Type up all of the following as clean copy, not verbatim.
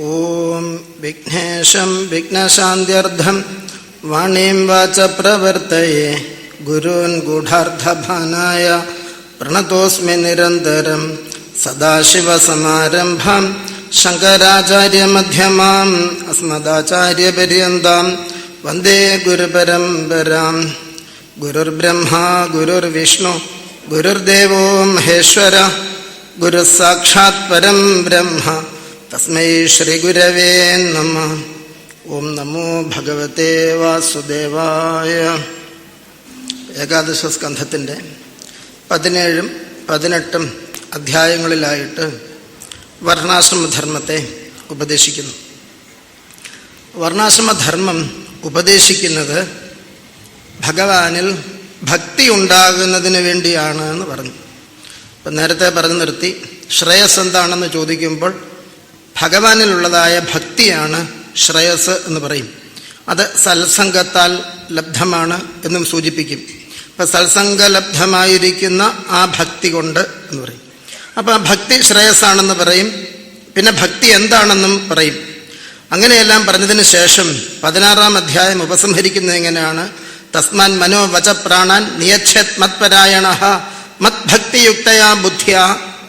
ഓം വിഘ്നേശം വിഘ്നശാന്ത്യർത്ഥം വാണീം വാച പ്രവർത്തയേ ഗുരുൻ ഗൂഢാർത്ഥഭാനായ പ്രണതോസ്മി നിരന്തരം സദാശിവസമാരംഭാം ശങ്കരാചാര്യമധ്യമാം അസ്മദാചാര്യപര്യന്താം വന്ദേ ഗുരുപരമ്പരാം. ഗുരുർബ്രഹ്മാ ഗുരുർവിഷ്ണു ഗുരുർദേവോ മഹേശ്വര ഗുരുസാക്ഷാത് പരം ബ്രഹ്മ തസ്മൈ ശ്രീ ഗുരവേ നമഃ. ഓം നമോ ഭഗവതേ വാസുദേവായ. ഏകാദശ സ്കന്ധത്തിൻ്റെ 17ഉം 18ഉം അധ്യായങ്ങളിലായിട്ട് വർണ്ണാശ്രമധർമ്മത്തെ ഉപദേശിക്കുന്നു. വർണ്ണാശ്രമധർമ്മം ഉപദേശിക്കുന്നത് ഭഗവാനിൽ ഭക്തി ഉണ്ടാകുന്നതിന് വേണ്ടിയാണ് എന്ന് പറഞ്ഞു. ഇപ്പം നേരത്തെ പറഞ്ഞു നിർത്തി. ശ്രേയസ് എന്താണെന്ന് ചോദിക്കുമ്പോൾ ഭഗവാനിലുള്ളതായ ഭക്തിയാണ് ശ്രേയസ് എന്ന് പറയും. അത് സത്സംഗത്താൽ ലബ്ധമാണ് എന്നും സൂചിപ്പിക്കും. അപ്പം സത്സംഗലബ്ധമായിരിക്കുന്ന ആ ഭക്തി കൊണ്ട് എന്ന് പറയും. അപ്പം ആ ഭക്തി ശ്രേയസ്സാണെന്ന് പറയും. പിന്നെ ഭക്തി എന്താണെന്നും പറയും. അങ്ങനെയെല്ലാം പറഞ്ഞതിന് ശേഷം 16-ാം അധ്യായം ഉപസംഹരിക്കുന്നത് എങ്ങനെയാണ്? തസ്മാൻ മനോവച പ്രാണാൻ നിയച്ഛത് മത്പരായണ മത്ഭക്തിയുക്തയാ ബുദ്ധ്യ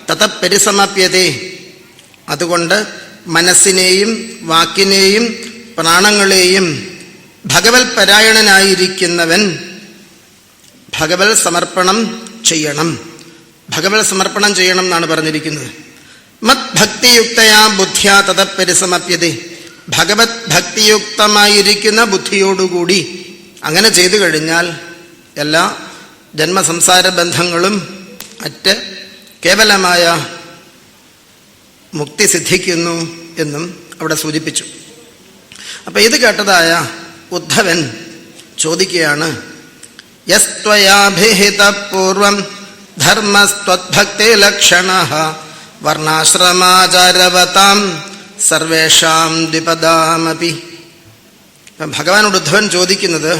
തത പരിസമാപ്യതേ. അതുകൊണ്ട് മനസ്സിനെയും വാക്കിനെയും പ്രാണങ്ങളെയും ഭഗവത് പരായണനായിരിക്കുന്നവൻ ഭഗവത് സമർപ്പണം ചെയ്യണം. ഭഗവത് സമർപ്പണം ചെയ്യണം എന്നാണ് പറഞ്ഞിരിക്കുന്നത്. മത് ഭക്തിയുക്തയാ ബുദ്ധ്യ തത പരിസമാപ്യതേ. ഭഗവത് ഭക്തിയുക്തമായിരിക്കുന്ന ബുദ്ധിയോടുകൂടി അങ്ങനെ ചെയ്തു കഴിഞ്ഞാൽ എല്ലാ ജന്മസംസാര ബന്ധങ്ങളും അറ്റ് കേവലമായ മുക്തി സിദ്ധിക്കുന്നു എന്നും അവിടെ സൂചിപ്പിച്ചു. അപ്പം ഇത് കേട്ടതായ ഉദ്ധവൻ ചോദിക്കുകയാണ്, യസ്ത്വയാഭിഹിത പൂർവം ധർമ്മസ്ത്വദ്ഭക്തി ലക്ഷണഃ വർണ്ണാശ്രമാചാരവതാം സർവേഷാം ദ്വിപദാമപി. ഭഗവാനോട് ഉദ്ധവൻ ചോദിക്കുന്നത്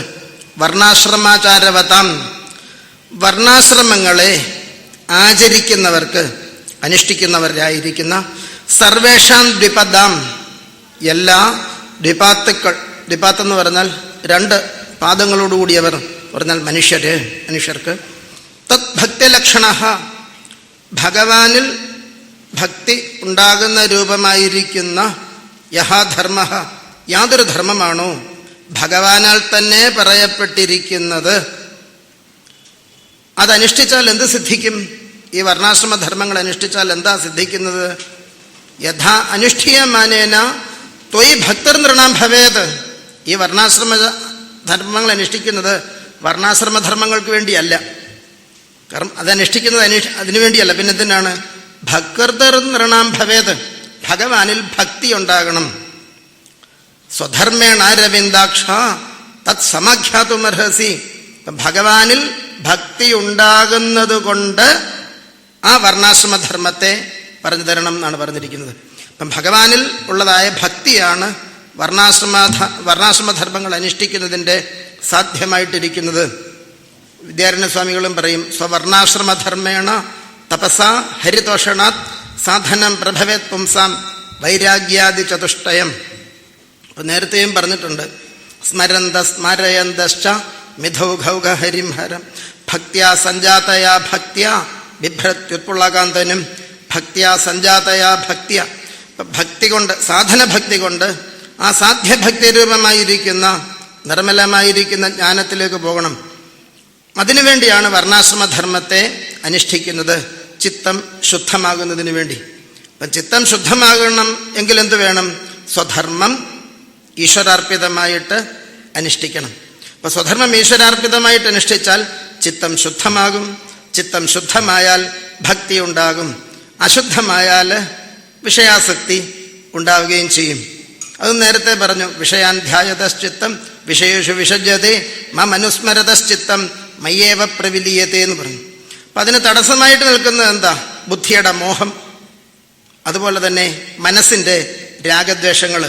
വർണ്ണാശ്രമാചാരവതാം, വർണ്ണാശ്രമങ്ങളെ ആചരിക്കുന്നവർക്ക് അനുഷ്ഠിക്കുന്നവരായിരിക്കുന്ന സർവേഷാം ദ്വിപദാം, എല്ലാ ദ്വിപാത്തുക്കൾ. ദ്വിപാത്തെന്ന് പറഞ്ഞാൽ 2 പാദങ്ങളോടുകൂടിയവർ പറഞ്ഞാൽ മനുഷ്യർക്ക്. തത് ഭക്തിലക്ഷണ, ഭഗവാനിൽ ഭക്തി ഉണ്ടാകുന്ന രൂപമായിരിക്കുന്ന യഹാധർമ്മ, യാതൊരു ധർമ്മമാണോ ഭഗവാനാൽ തന്നെ പറയപ്പെട്ടിരിക്കുന്നത് അതനുഷ്ഠിച്ചാൽ എന്ത് സിദ്ധിക്കും? ഈ വർണ്ണാശ്രമധർമ്മങ്ങൾ അനുഷ്ഠിച്ചാൽ എന്താ സിദ്ധിക്കുന്നത്? യഥാ അനുഷ്ഠീയമാനേന ത്വയി ഭക്തർ നൃണാം ഭവേത്. ഈ വർണ്ണാശ്രമ ധർമ്മങ്ങൾ അനുഷ്ഠിക്കുന്നത് വർണ്ണാശ്രമധർമ്മങ്ങൾക്ക് വേണ്ടിയല്ല. കാരണം അതനുഷ്ഠിക്കുന്നത് അതിനു വേണ്ടിയല്ല. പിന്നെ എന്തിനാണ്? ഭക്തർ നൃണാം ഭവേത്, ഭഗവാനിൽ ഭക്തി ഉണ്ടാകണം. സ്വധർമ്മേണ അരവിന്ദാക്ഷ തത് സമാഖ്യാതുമർഹസി. ഭഗവാനിൽ ഭക്തി ഉണ്ടാകുന്നത് കൊണ്ട് ആ വർണ്ണാശ്രമധർമ്മത്തെ പറഞ്ഞു തരണം എന്നാണ് പറഞ്ഞിരിക്കുന്നത്. അപ്പം ഭഗവാനിൽ ഉള്ളതായ ഭക്തിയാണ് വർണ്ണാശ്രമധർമ്മങ്ങൾ അനുഷ്ഠിക്കുന്നതിൻ്റെ സാധ്യമായിട്ടിരിക്കുന്നത്. വിദ്യാരണ്യസ്വാമികളും പറയും, സ്വവർണ്ണാശ്രമധർമ്മേണ തപസ ഹരിതോഷണാത് സാധനം പ്രഭവേത് പുംസാം വൈരാഗ്യാദി ചതുഷ്ടയം. അപ്പം നേരത്തെയും പറഞ്ഞിട്ടുണ്ട്, സ്മരന്ത സ്മരയന്തശ്ച മിഥൗഘൗഘ ഹരിം ഹരം ഭക്ത്യാ സഞ്ജാതയാ ഭക്ത്യ ബിഭ്രത്യുത്പുള്ളകാന്തനും ഭക്ത്യാ സഞ്ജാതയാ ഭക്ത്യ. ഭക്തി കൊണ്ട്, സാധനഭക്തി കൊണ്ട് ആ സാധ്യഭക്തി രൂപമായിരിക്കുന്ന നിർമ്മലമായിരിക്കുന്ന ജ്ഞാനത്തിലേക്ക് പോകണം. അതിനുവേണ്ടിയാണ് വർണ്ണാശ്രമധർമ്മത്തെ അനുഷ്ഠിക്കുന്നത്, ചിത്തം ശുദ്ധമാകുന്നതിന് വേണ്ടി. അപ്പം ചിത്തം ശുദ്ധമാകണം എങ്കിൽ എന്ത് വേണം? സ്വധർമ്മം ഈശ്വരാർപ്പിതമായിട്ട് അനുഷ്ഠിക്കണം. അപ്പം സ്വധർമ്മം ഈശ്വരാർപ്പിതമായിട്ട് അനുഷ്ഠിച്ചാൽ ചിത്തം ശുദ്ധമാകും. ചിത്തം ശുദ്ധമായാൽ ഭക്തി ഉണ്ടാകും. അശുദ്ധമായാൽ വിഷയാസക്തി ഉണ്ടാവുകയും ചെയ്യും. അത് നേരത്തെ പറഞ്ഞു, വിഷയാധ്യായതശ്ചിത്തം വിഷയേഷു വിഷജ്യതേ മനുസ്മരതശ്ചിത്തം മയ്യേവ പ്രവിലീയത്തെ എന്ന് പറഞ്ഞു. അപ്പം അതിന് തടസ്സമായിട്ട് നിൽക്കുന്നത് എന്താ? ബുദ്ധിയുടെ മോഹം, അതുപോലെ തന്നെ മനസ്സിൻ്റെ രാഗദ്വേഷങ്ങൾ.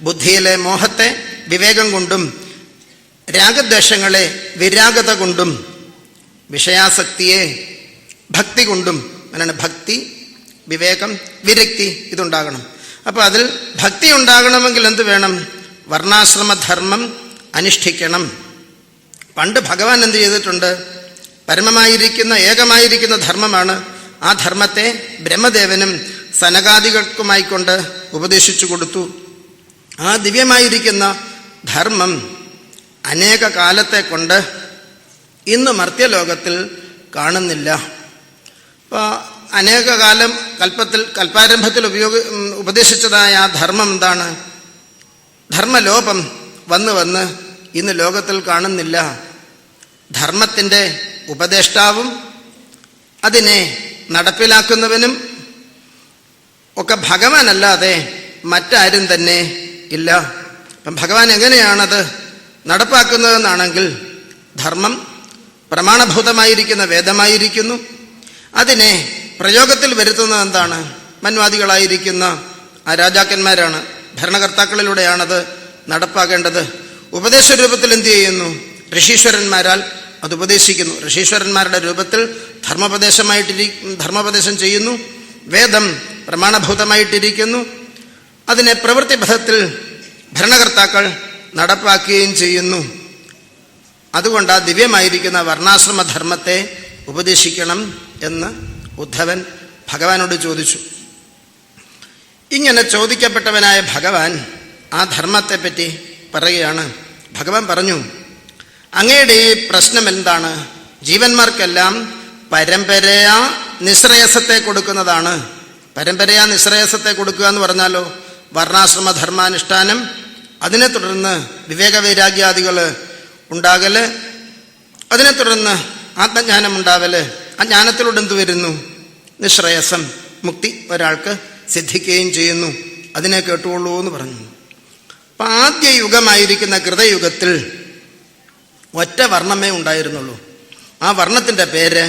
ബുദ്ധിയിലെ മോഹത്തെ വിവേകം കൊണ്ടും രാഗദ്വേഷങ്ങളെ വിരാഗത കൊണ്ടും വിഷയാസക്തിയെ ഭക്തി കൊണ്ടും. അങ്ങനെയാണ് ഭക്തി, വിവേകം, വിരക്തി ഇതുണ്ടാകണം. അപ്പോൾ അതിൽ ഭക്തി ഉണ്ടാകണമെങ്കിൽ എന്ത് വേണം? വർണ്ണാശ്രമധർമ്മം അനുഷ്ഠിക്കണം. പണ്ട് ഭഗവാൻ എന്ത് ചെയ്തിട്ടുണ്ട്? പരമമായിരിക്കുന്ന ഏകമായിരിക്കുന്ന ധർമ്മമാണ്. ആ ധർമ്മത്തെ ബ്രഹ്മദേവനും സനകാദികൾക്കുമായിക്കൊണ്ട് ഉപദേശിച്ചു കൊടുത്തു. ആ ദിവ്യമായിരിക്കുന്ന ധർമ്മം അനേക കാലത്തെ കൊണ്ട് ഇന്ന് മർത്യലോകത്തിൽ കാണുന്നില്ല. അപ്പോൾ അനേക കാലം കൽപ്പാരംഭത്തിൽ ഉപദേശിച്ചതായ ആ ധർമ്മം എന്താണ്? ധർമ്മലോപം വന്ന് ഇന്ന് ലോകത്തിൽ കാണുന്നില്ല. ധർമ്മത്തിൻ്റെ ഉപദേഷ്ടാവും അതിനെ നടപ്പിലാക്കുന്നവനും ഒക്കെ ഭഗവാനല്ലാതെ മറ്റാരും തന്നെ ഇല്ല. അപ്പം ഭഗവാൻ എങ്ങനെയാണത് നടപ്പാക്കുന്നതെന്നാണെങ്കിൽ ധർമ്മം പ്രമാണഭൂതമായിരിക്കുന്ന വേദമായിരിക്കുന്നു. അതിനെ പ്രയോഗത്തിൽ വരുത്തുന്നത് എന്താണ്? മന്വാദികളായിരിക്കുന്ന ആ രാജാക്കന്മാരാണ്, ഭരണകർത്താക്കളിലൂടെയാണത് നടപ്പാക്കേണ്ടത്. ഉപദേശരൂപത്തിൽ എന്തു ചെയ്യുന്നു? ഋഷീശ്വരന്മാരാൽ അത് ഉപദേശിക്കുന്നു. ഋഷീശ്വരന്മാരുടെ രൂപത്തിൽ ധർമ്മോപദേശം ചെയ്യുന്നു. വേദം പ്രമാണഭൂതമായിട്ടിരിക്കുന്നു. അതിനെ പ്രവൃത്തിപഥത്തിൽ ഭരണകർത്താക്കൾ നടപ്പാക്കുകയും ചെയ്യുന്നു. അതുകൊണ്ട് ആ ദിവ്യമായിരിക്കുന്ന വർണ്ണാശ്രമധർമ്മത്തെ ഉപദേശിക്കണം എന്ന് ഉദ്ധവൻ ഭഗവാനോട് ചോദിച്ചു. ഇങ്ങനെ ചോദിക്കപ്പെട്ടവനായ ഭഗവാൻ ആ ധർമ്മത്തെപ്പറ്റി പറയുകയാണ്. ഭഗവാൻ പറഞ്ഞു, അങ്ങയുടെ ഈ പ്രശ്നം എന്താണ്? ജീവന്മാർക്കെല്ലാം പരമ്പരയാ നിശ്രേയസത്തെ കൊടുക്കുന്നതാണ്. പരമ്പരയാ നിശ്രേയസത്തെ കൊടുക്കുക എന്ന് പറഞ്ഞാലോ, വർണ്ണാശ്രമ ധർമാനുഷ്ഠാനം, അതിനെ തുടർന്ന് വിവേകവൈരാഗ്യാദികൾ ഉണ്ടാകല്, അതിനെ തുടർന്ന് ആത്മജ്ഞാനം ഉണ്ടാവല്. ആ ജ്ഞാനത്തിലൂടെ എന്ത് വരുന്നു? നിശ്രേയസം, മുക്തി ഒരാൾക്ക് സിദ്ധിക്കുകയും ചെയ്യുന്നു. അതിനെ കേട്ടുകൊള്ളൂ എന്ന് പറഞ്ഞു. അപ്പം ആദ്യ യുഗമായിരിക്കുന്ന കൃതയുഗത്തിൽ ഒറ്റ വർണ്ണമേ ഉണ്ടായിരുന്നുള്ളൂ. ആ വർണ്ണത്തിൻ്റെ പേര്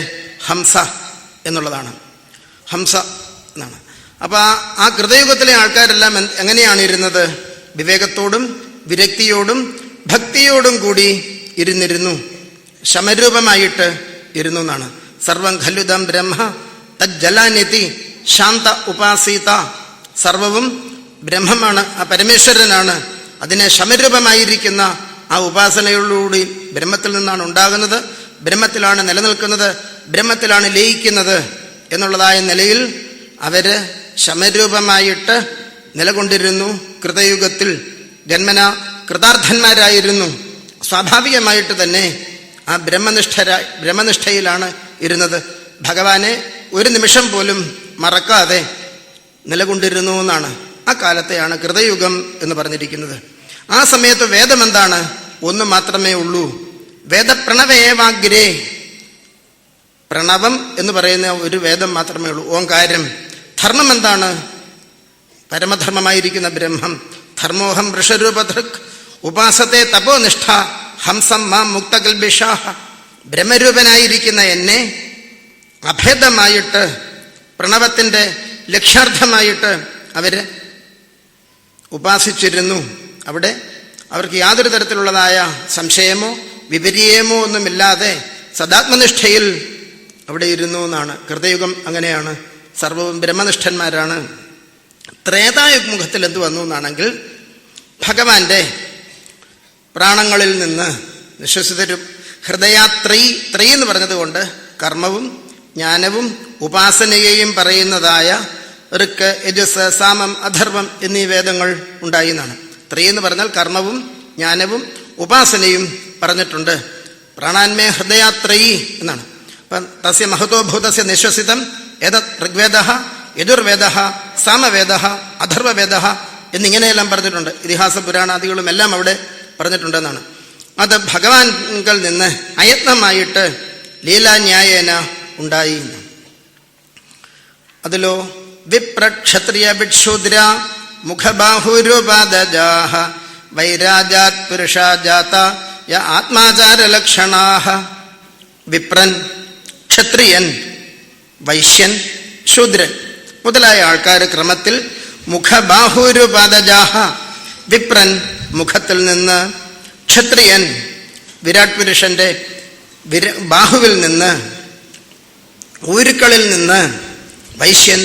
ഹംസ എന്നുള്ളതാണ്. ഹംസ എന്നാണ്. അപ്പോൾ ആ കൃതയുഗത്തിലെ ആൾക്കാരെല്ലാം എങ്ങനെയാണ് ഇരുന്നത്? വിവേകത്തോടും വിരക്തിയോടും ഭക്തിയോടും കൂടി ഇരുന്നിരുന്നു. ശമരൂപമായിട്ട് ഇരുന്നു എന്നാണ്. സർവം ഖല്ലുദം ബ്രഹ്മ തജ്ജലാനിതി ശാന്ത ഉപാസീത. സർവവും ബ്രഹ്മമാണ്, ആ പരമേശ്വരനാണ്. അതിനെ ശമരൂപമായിരിക്കുന്ന ആ ഉപാസനയോടുകൂടി ബ്രഹ്മത്തിൽ നിന്നാണ് ഉണ്ടാകുന്നത്, ബ്രഹ്മത്തിലാണ് നിലനിൽക്കുന്നത്, ബ്രഹ്മത്തിലാണ് ലയിക്കുന്നത് എന്നുള്ളതായ നിലയിൽ അവര് ശമരൂപമായിട്ട് നിലകൊണ്ടിരുന്നു. കൃതയുഗത്തിൽ ജന്മന കൃതാർത്ഥന്മാരായിരുന്നു. സ്വാഭാവികമായിട്ട് തന്നെ ആ ബ്രഹ്മനിഷ്ഠയിലാണ് ഇരുന്നത്. ഭഗവാനെ ഒരു നിമിഷം പോലും മറക്കാതെ നിലകൊണ്ടിരുന്നു എന്നാണ്. ആ കാലത്തെയാണ് കൃതയുഗം എന്ന് പറഞ്ഞിരിക്കുന്നത്. ആ സമയത്ത് വേദം എന്താണ്? ഒന്ന് മാത്രമേ ഉള്ളൂ. വേദപ്രണവേവാഗ്രേ, പ്രണവം എന്ന് പറയുന്ന ഒരു വേദം മാത്രമേ ഉള്ളൂ, ഓങ്കാരം. ധർമ്മം എന്താണ്? പരമധർമ്മമായിരിക്കുന്ന ബ്രഹ്മം. ധർമ്മോഹം വൃഷരൂപധൃക് ഉപാസത്തെ തപോനിഷ്ഠ ഹംസം മാം മുക്തകൽബിഷാഹ. ബ്രഹ്മരൂപനായിരിക്കുന്ന എന്നെ അഭേദമായിട്ട് പ്രണവത്തിൻ്റെ ലക്ഷ്യാർത്ഥമായിട്ട് അവർ ഉപാസിച്ചിരുന്നു. അവിടെ അവർക്ക് യാതൊരു തരത്തിലുള്ളതായ സംശയമോ വിപരീയമോ ഒന്നുമില്ലാതെ സദാത്മനിഷ്ഠയിൽ അവിടെ ഇരുന്നു എന്നാണ്. കൃതയുഗം അങ്ങനെയാണ്, സർവവും ബ്രഹ്മനിഷ്ഠന്മാരാണ്. ത്രേതായുഗ്മുഖത്തിൽ എന്ത് വന്നു എന്നാണെങ്കിൽ ഭഗവാന്റെ പ്രാണങ്ങളിൽ നിന്ന് വിശ്വസിതരും ഹൃദയാത്രൈ എന്ന് പറഞ്ഞതുകൊണ്ട് കർമ്മവും ജ്ഞാനവും ഉപാസനയെയും പറയുന്നതായ ഋക്ക്, യജസ്, സാമം, അഥർവം എന്നീ വേദങ്ങൾ ഉണ്ടായി എന്നാണ്. ത്രൈ എന്ന് പറഞ്ഞാൽ കർമ്മവും ജ്ഞാനവും ഉപാസനയും പറഞ്ഞിട്ടുണ്ട്. പ്രാണാന്മേ ഹൃദയാത്രൈ എന്നാണ്. അപ്പം തസ്യ മഹതോഭൂതസ്യ നിശ്വസിതം ഏതത് ഋഗ്വേദ, യജുർവേദ, സാമവേദ, അഥർവവേദ എന്നിങ്ങനെയെല്ലാം പറഞ്ഞിട്ടുണ്ട്. ഇതിഹാസ പുരാണാദികളും എല്ലാം അവിടെ പറഞ്ഞിട്ടുണ്ടെന്നാണ്. അത് ഭഗവാൻകൾ നിന്ന് അയത്നമായിട്ട് ലീലാന്യായേന ഉണ്ടായി. അതിലോ വിപ്രക്ഷത്രിയ വിക്ഷൂദ്ര മുഖബാഹുരുപാദജാഹ വൈരാജാത് പുരുഷാജാത യ ആത്മാചാരലക്ഷണാഹ. വിപ്രൻ, ക്ഷത്രിയൻ, വൈശ്യൻ, ശൂദ്രൻ മുതലായ ആൾക്കാർ ക്രമത്തിൽ മുഖബാഹുരുപാദജാഹ. വിപ്രൻ മുഖത്തിൽ നിന്ന്, ക്ഷത്രിയൻ വിരാട് പുരുഷന്റെ ബാഹുവിൽ നിന്ന്, ഊരുക്കളിൽ നിന്ന്, വൈശ്യൻ,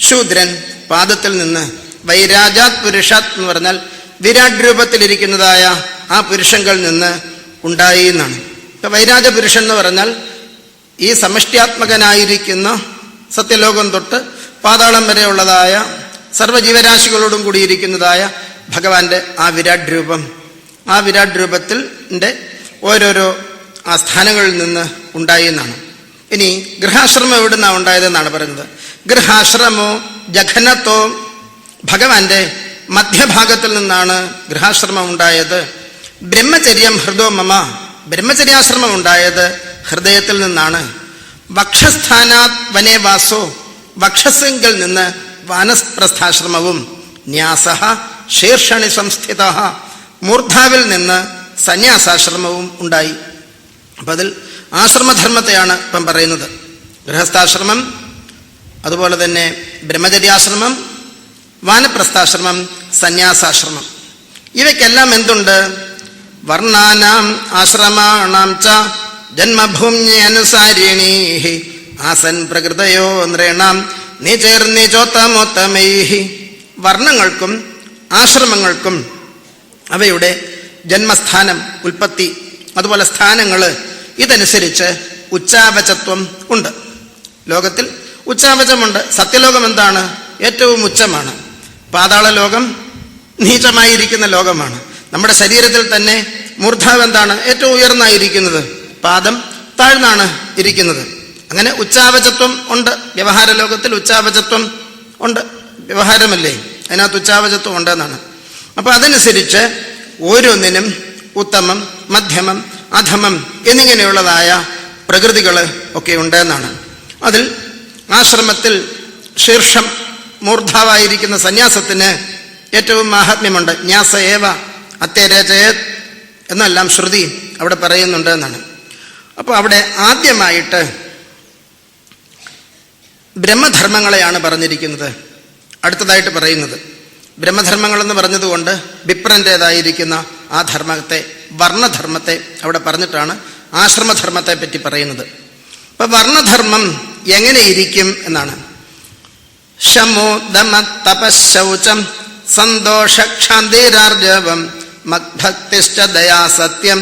ശൂദ്രൻ പാദത്തിൽ നിന്ന് വൈരാജാത് പുരുഷാത് എന്ന് പറഞ്ഞാൽ വിരാട് രൂപത്തിലിരിക്കുന്നതായ ആ പുരുഷങ്ങളിൽ നിന്ന് ഉണ്ടായി എന്നാണ്. ഇപ്പം വൈരാജ പുരുഷൻ എന്ന് പറഞ്ഞാൽ ഈ സമഷ്ടിയാത്മകനായിരിക്കുന്ന സത്യലോകം തൊട്ട് പാതാളം വരെയുള്ളതായ സർവ്വജീവരാശികളോടും കൂടിയിരിക്കുന്നതായ ഭഗവാന്റെ ആ വിരാട് രൂപം, ആ വിരാട് രൂപത്തിൻ്റെ ഓരോരോ ആ സ്ഥാനങ്ങളിൽ നിന്ന് ഉണ്ടായി എന്നാണ്. ഇനി ഗൃഹാശ്രമം എവിടുന്നാണ് ഉണ്ടായതെന്നാണ് പറയുന്നത്. ഗൃഹാശ്രമോ ജഘനത്തോ, ഭഗവാന്റെ മധ്യഭാഗത്തിൽ നിന്നാണ് ഗൃഹാശ്രമം ഉണ്ടായത്. ബ്രഹ്മചര്യം ഹൃദോ മമ, ബ്രഹ്മചര്യാശ്രമം ഉണ്ടായത് ഹൃദയത്തിൽ നിന്നാണ്. വക്ഷസ്ഥാനാത് വനേ വാസോ, വക്ഷസിങ്കിൽ നിന്ന് വാനപ്രസ്ഥാശ്രമവും. ന്യാസഃ ശീർഷണി സംസ്ഥിതഃ, മൂർധാവിൽ നിന്ന് സന്യാസാശ്രമവും ഉണ്ടായി. അപ്പം അതിൽ ആശ്രമധർമ്മത്തെയാണ് ഇപ്പം പറയുന്നത്. ഗൃഹസ്ഥാശ്രമം, അതുപോലെ തന്നെ ബ്രഹ്മചര്യാശ്രമം, വാനപ്രസ്ഥാശ്രമം, സന്യാസാശ്രമം. ഇവയ്ക്കെല്ലാം എന്തുണ്ട്? വർണ്ണാനാം ആശ്രമാണാം ച ജന്മഭൂമ്യനുസാരിണീ ആസൻ പ്രകൃതയോ നൃണാം നിചേർനിചോത്തമോത്തമൈ. വർണ്ണങ്ങൾക്കും ആശ്രമങ്ങൾക്കും അവയുടെ ജന്മസ്ഥാനം, ഉൽപ്പത്തി, അതുപോലെ സ്ഥാനങ്ങൾ, ഇതനുസരിച്ച് ഉച്ചാവചത്വം ഉണ്ട്. ലോകത്തിൽ ഉച്ചാവചമുണ്ട്. സത്യലോകം എന്താണ്? ഏറ്റവും ഉച്ചമാണ്. പാതാളലോകം നീചമായിരിക്കുന്ന ലോകമാണ്. നമ്മുടെ ശരീരത്തിൽ തന്നെ മൂർധാവ് എന്താണ്? ഏറ്റവും ഉയർന്നായിരിക്കുന്നത്. പാദം താഴ്ന്നാണ് ഇരിക്കുന്നത്. അങ്ങനെ ഉച്ചാവചത്വം ഉണ്ട്. വ്യവഹാര ലോകത്തിൽ ഉച്ചാവചത്വം ഉണ്ട്. വ്യവഹാരമല്ലേ, അതിനകത്ത് ഉച്ചാവചത്വം ഉണ്ടെന്നാണ്. അപ്പം അതനുസരിച്ച് ഓരോന്നിനും ഉത്തമം, മധ്യമം, അധമം എന്നിങ്ങനെയുള്ളതായ പ്രകൃതികൾ ഒക്കെ ഉണ്ടെന്നാണ്. അതിൽ ആശ്രമത്തിൽ ശീർഷം മൂർധാവായിരിക്കുന്ന സന്യാസത്തിന് ഏറ്റവും മാഹാത്മ്യമുണ്ട്. ന്യാസ ഏവ അത്യരചയത് എന്നെല്ലാം ശ്രുതി അവിടെ പറയുന്നുണ്ട് എന്നാണ്. അപ്പോൾ അവിടെ ആദ്യമായിട്ട് ബ്രഹ്മധർമ്മങ്ങളെയാണ് പറഞ്ഞിരിക്കുന്നത്. അടുത്തതായിട്ട് പറയുന്നത് ബ്രഹ്മധർമ്മങ്ങളെന്ന് പറഞ്ഞതുകൊണ്ട് വിപ്രൻ്റേതായിരിക്കുന്ന ആ ധർമ്മത്തെ, വർണ്ണധർമ്മത്തെ അവിടെ പറഞ്ഞിട്ടാണ് ആശ്രമധർമ്മത്തെ പറ്റി പറയുന്നത്. അപ്പം വർണ്ണധർമ്മം എങ്ങനെ ഇരിക്കും എന്നാണ്. ശമോ ദമ തപശൗചം സന്തോഷക്ഷാന്തിരാർജവം മദ്ഭക്തിശ്ച ദയാ സത്യം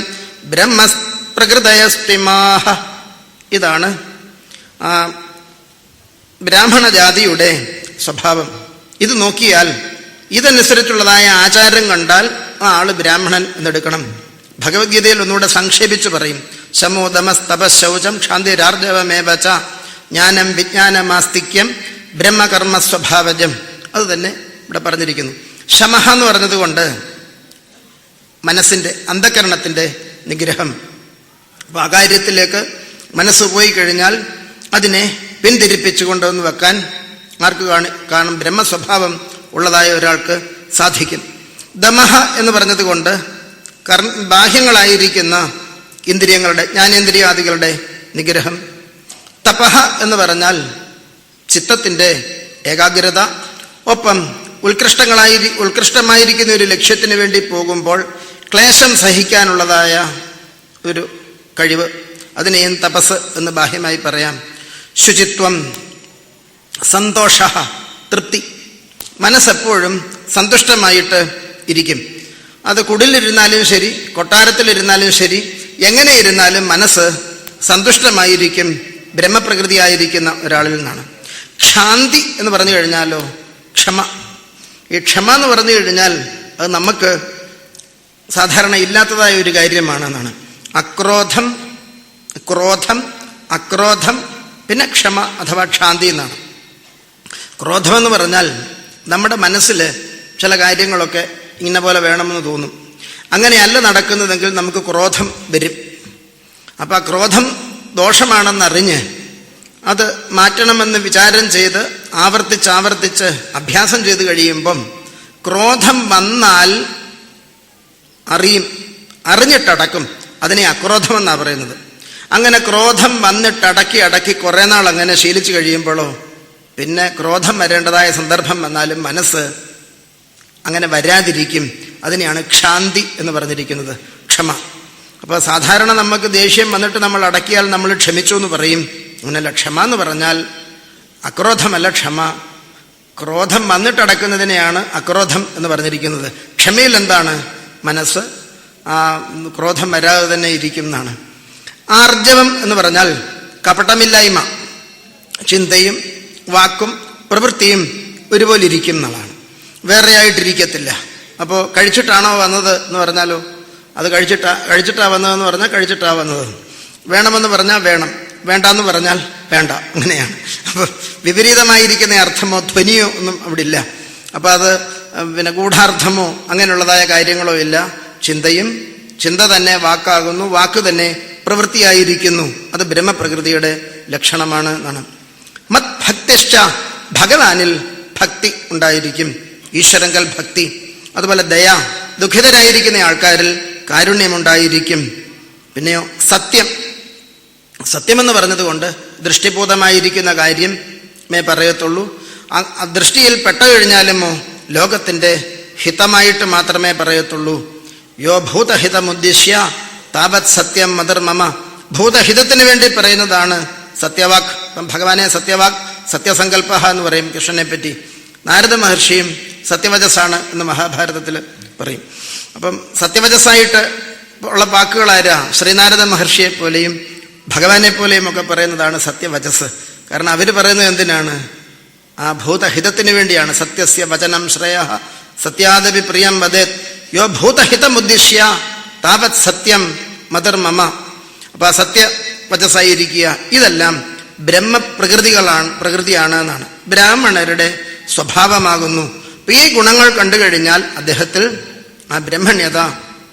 ബ്രഹ്മപ്രകൃതയസ്തിമാഹ. ഇതാണ് ബ്രാഹ്മണജാതിയുടെ സ്വഭാവം. ഇത് നോക്കിയാൽ, ഇതനുസരിച്ചുള്ളതായ ആചാരം കണ്ടാൽ ആ ആള് ബ്രാഹ്മണൻ എന്നെടുക്കണം. ഭഗവത്ഗീതയിൽ ഒന്നുകൂടെ സംക്ഷേപിച്ച് പറയും. ശമോദമസ്തപശൗചം ക്ഷാന്തിരാർജവമേവച ജ്ഞാനം വിജ്ഞാനമാസ്തിക്യം ബ്രഹ്മകർമ്മസ്വഭാവജം. അത് തന്നെ ഇവിടെ പറഞ്ഞിരിക്കുന്നു. ശമഹ എന്ന് പറഞ്ഞതുകൊണ്ട് മനസ്സിൻ്റെ, അന്ധകരണത്തിൻ്റെ നിഗ്രഹം. അപ്പോൾ ആ കാര്യത്തിലേക്ക് മനസ്സ് പോയി കഴിഞ്ഞാൽ അതിനെ പിന്തിരിപ്പിച്ചു കൊണ്ടുവന്ന് വെക്കാൻ ആർക്ക് കാണും? ബ്രഹ്മസ്വഭാവം ഉള്ളതായ ഒരാൾക്ക് സാധിക്കും. ദമഹ എന്ന് പറഞ്ഞതുകൊണ്ട് ബാഹ്യങ്ങളായിരിക്കുന്ന ഇന്ദ്രിയങ്ങളുടെ, ജ്ഞാനേന്ദ്രിയാദികളുടെ നിഗ്രഹം. തപഹ എന്ന് പറഞ്ഞാൽ ചിത്തത്തിൻ്റെ ഏകാഗ്രത. ഒപ്പം ഉത്കൃഷ്ടമായിരിക്കുന്ന ഒരു ലക്ഷ്യത്തിന് വേണ്ടി പോകുമ്പോൾ ക്ലേശം സഹിക്കാനുള്ളതായ ഒരു കഴിവ്, അതിനെയും തപസ് എന്ന് ബാഹ്യമായി പറയാം. ശുചിത്വം, സന്തോഷ, തൃപ്തി. മനസ്സെപ്പോഴും സന്തുഷ്ടമായിട്ട് ഇരിക്കും. അത് കുടിലിരുന്നാലും ശരി, കൊട്ടാരത്തിലിരുന്നാലും ശരി, എങ്ങനെ ഇരുന്നാലും മനസ്സ് സന്തുഷ്ടമായിരിക്കും ബ്രഹ്മപ്രകൃതിയായിരിക്കുന്ന ഒരാളിൽ നിന്നാണ്. ക്ഷാന്തി എന്ന് പറഞ്ഞു കഴിഞ്ഞാലോ ക്ഷമ. ഈ ക്ഷമ എന്ന് പറഞ്ഞു കഴിഞ്ഞാൽ അത് നമുക്ക് സാധാരണ ഇല്ലാത്തതായ ഒരു കാര്യമാണെന്നാണ്. അക്രോധം, ക്രോധം, അക്രോധം, പിന്നെ ക്ഷമ അഥവാ ക്ഷാന്തി എന്നാണ്. ക്രോധമെന്ന് പറഞ്ഞാൽ നമ്മുടെ മനസ്സിൽ ചില കാര്യങ്ങളൊക്കെ ഇന്ന പോലെ വേണമെന്ന് തോന്നും. അങ്ങനെയല്ല നടക്കുന്നതെങ്കിൽ നമുക്ക് ക്രോധം വരും. അപ്പം ആ ക്രോധം ദോഷമാണെന്നറിഞ്ഞ് അത് മാറ്റണമെന്ന് വിചാരം ചെയ്ത് ആവർത്തിച്ച് അഭ്യാസം ചെയ്ത് കഴിയുമ്പം ക്രോധം വന്നാൽ അറിഞ്ഞിട്ടടക്കും. അതിനെ അക്രോധമെന്നാണ് പറയുന്നത്. അങ്ങനെ ക്രോധം വന്നിട്ടടക്കി കുറേ നാൾ അങ്ങനെ ശീലിച്ചു കഴിയുമ്പോഴോ പിന്നെ ക്രോധം വരേണ്ടതായ സന്ദർഭം വന്നാലും മനസ്സ് അങ്ങനെ വരാതിരിക്കും. അതിനെയാണ് ക്ഷാന്തി എന്ന് പറഞ്ഞിരിക്കുന്നത്, ക്ഷമ. അപ്പോൾ സാധാരണ നമുക്ക് ദേഷ്യം വന്നിട്ട് നമ്മൾ അടക്കിയാൽ നമ്മൾ ക്ഷമിച്ചു എന്ന് പറയും. അങ്ങനെയല്ല. ക്ഷമ എന്ന് പറഞ്ഞാൽ അക്രോധമല്ല ക്ഷമ, ക്രോധം വന്നിട്ടടക്കുന്നതിനെയാണ് അക്രോധം എന്ന് പറഞ്ഞിരിക്കുന്നത്. ക്ഷമയിൽ എന്താണ്? മനസ്സ് ക്രോധം വരാതെ തന്നെ ഇരിക്കും എന്നാണ്. ആർജവം എന്ന് പറഞ്ഞാൽ കപടമില്ലായ്മ, ചിന്തയും വാക്കും പ്രവൃത്തിയും ഒരുപോലെ ഇരിക്കും എന്നുള്ളതാണ്. വേറെ ആയിട്ടിരിക്കത്തില്ല. അപ്പോൾ കഴിച്ചിട്ടാണോ വന്നത് എന്ന് പറഞ്ഞാലോ, അത് കഴിച്ചിട്ടാ വന്നതെന്ന് പറഞ്ഞാൽ കഴിച്ചിട്ടാ വന്നത്. വേണമെന്ന് പറഞ്ഞാൽ വേണം, വേണ്ടാന്ന് പറഞ്ഞാൽ വേണ്ട, അങ്ങനെയാണ്. അപ്പോൾ വിപരീതമായിരിക്കുന്ന അർത്ഥമോ ധ്വനിയോ ഒന്നും അവിടെ ഇല്ല. അപ്പോൾ അത് പിന്നെ ഗൂഢാർത്ഥമോ അങ്ങനെയുള്ളതായ കാര്യങ്ങളോ ഇല്ല. ചിന്ത തന്നെ വാക്കാകുന്നു, വാക്ക് തന്നെ പ്രവൃത്തിയായിരിക്കുന്നു. അത് ബ്രഹ്മപ്രകൃതിയുടെ ലക്ഷണമാണ് എന്നാണ്. മത് ഭക്തിശ്ച, ഭഗവാനിൽ ഭക്തി ഉണ്ടായിരിക്കും, ഈശ്വരങ്കൽ ഭക്തി. അതുപോലെ ദയ, ദുഃഖിതരായിരിക്കുന്ന ആൾക്കാരിൽ കാരുണ്യമുണ്ടായിരിക്കും. പിന്നെയോ സത്യമെന്ന് പറഞ്ഞതുകൊണ്ട് ദൃഷ്ടിപൂതമായിരിക്കുന്ന കാര്യമേ പറയത്തുള്ളൂ. ദൃഷ്ടിയിൽ പെട്ടുകഴിഞ്ഞാലുമോ ലോകത്തിൻ്റെ ഹിതമായിട്ട് മാത്രമേ പറയത്തുള്ളൂ. യോ ഭൂതഹിതമുദ്ദിശ്യ താവത് സത്യം മതിർമമ. ഭൂതഹിതത്തിന് വേണ്ടി പറയുന്നതാണ് സത്യവാക്. ഭഗവാനെ സത്യവാക്, സത്യസങ്കല്പ എന്ന് പറയും കൃഷ്ണനെ പറ്റി. നാരദ മഹർഷിയും സത്യവചസ്സാണ് എന്ന് മഹാഭാരതത്തിൽ പറയും. അപ്പം സത്യവചസ്സായിട്ട് ഉള്ള വാക്കുകളാരാ? ശ്രീനാരദ മഹർഷിയെ പോലെയും ഭഗവാനെ പോലെയും ഒക്കെ പറയുന്നതാണ് സത്യവചസ്. കാരണം അവർ പറയുന്നത് എന്തിനാണ്? ആ ഭൂതഹിതത്തിന് വേണ്ടിയാണ്. സത്യസ്യ വചനം ശ്രേയ സത്യാദപി പ്രിയം വദേത് യോ ഭൂതഹിതമുദ്ദിശ്യ താവത് സത്യം മതിർമമ. അപ്പൊ ആ സത്യവചസ്സായിരിക്കുക. ഇതെല്ലാം പ്രകൃതിയാണ് എന്നാണ്, ബ്രാഹ്മണരുടെ സ്വഭാവമാകുന്നു. അപ്പൊ ഈ ഗുണങ്ങൾ കണ്ടു കഴിഞ്ഞാൽ അദ്ദേഹത്തിൽ ആ ബ്രഹ്മണ്യത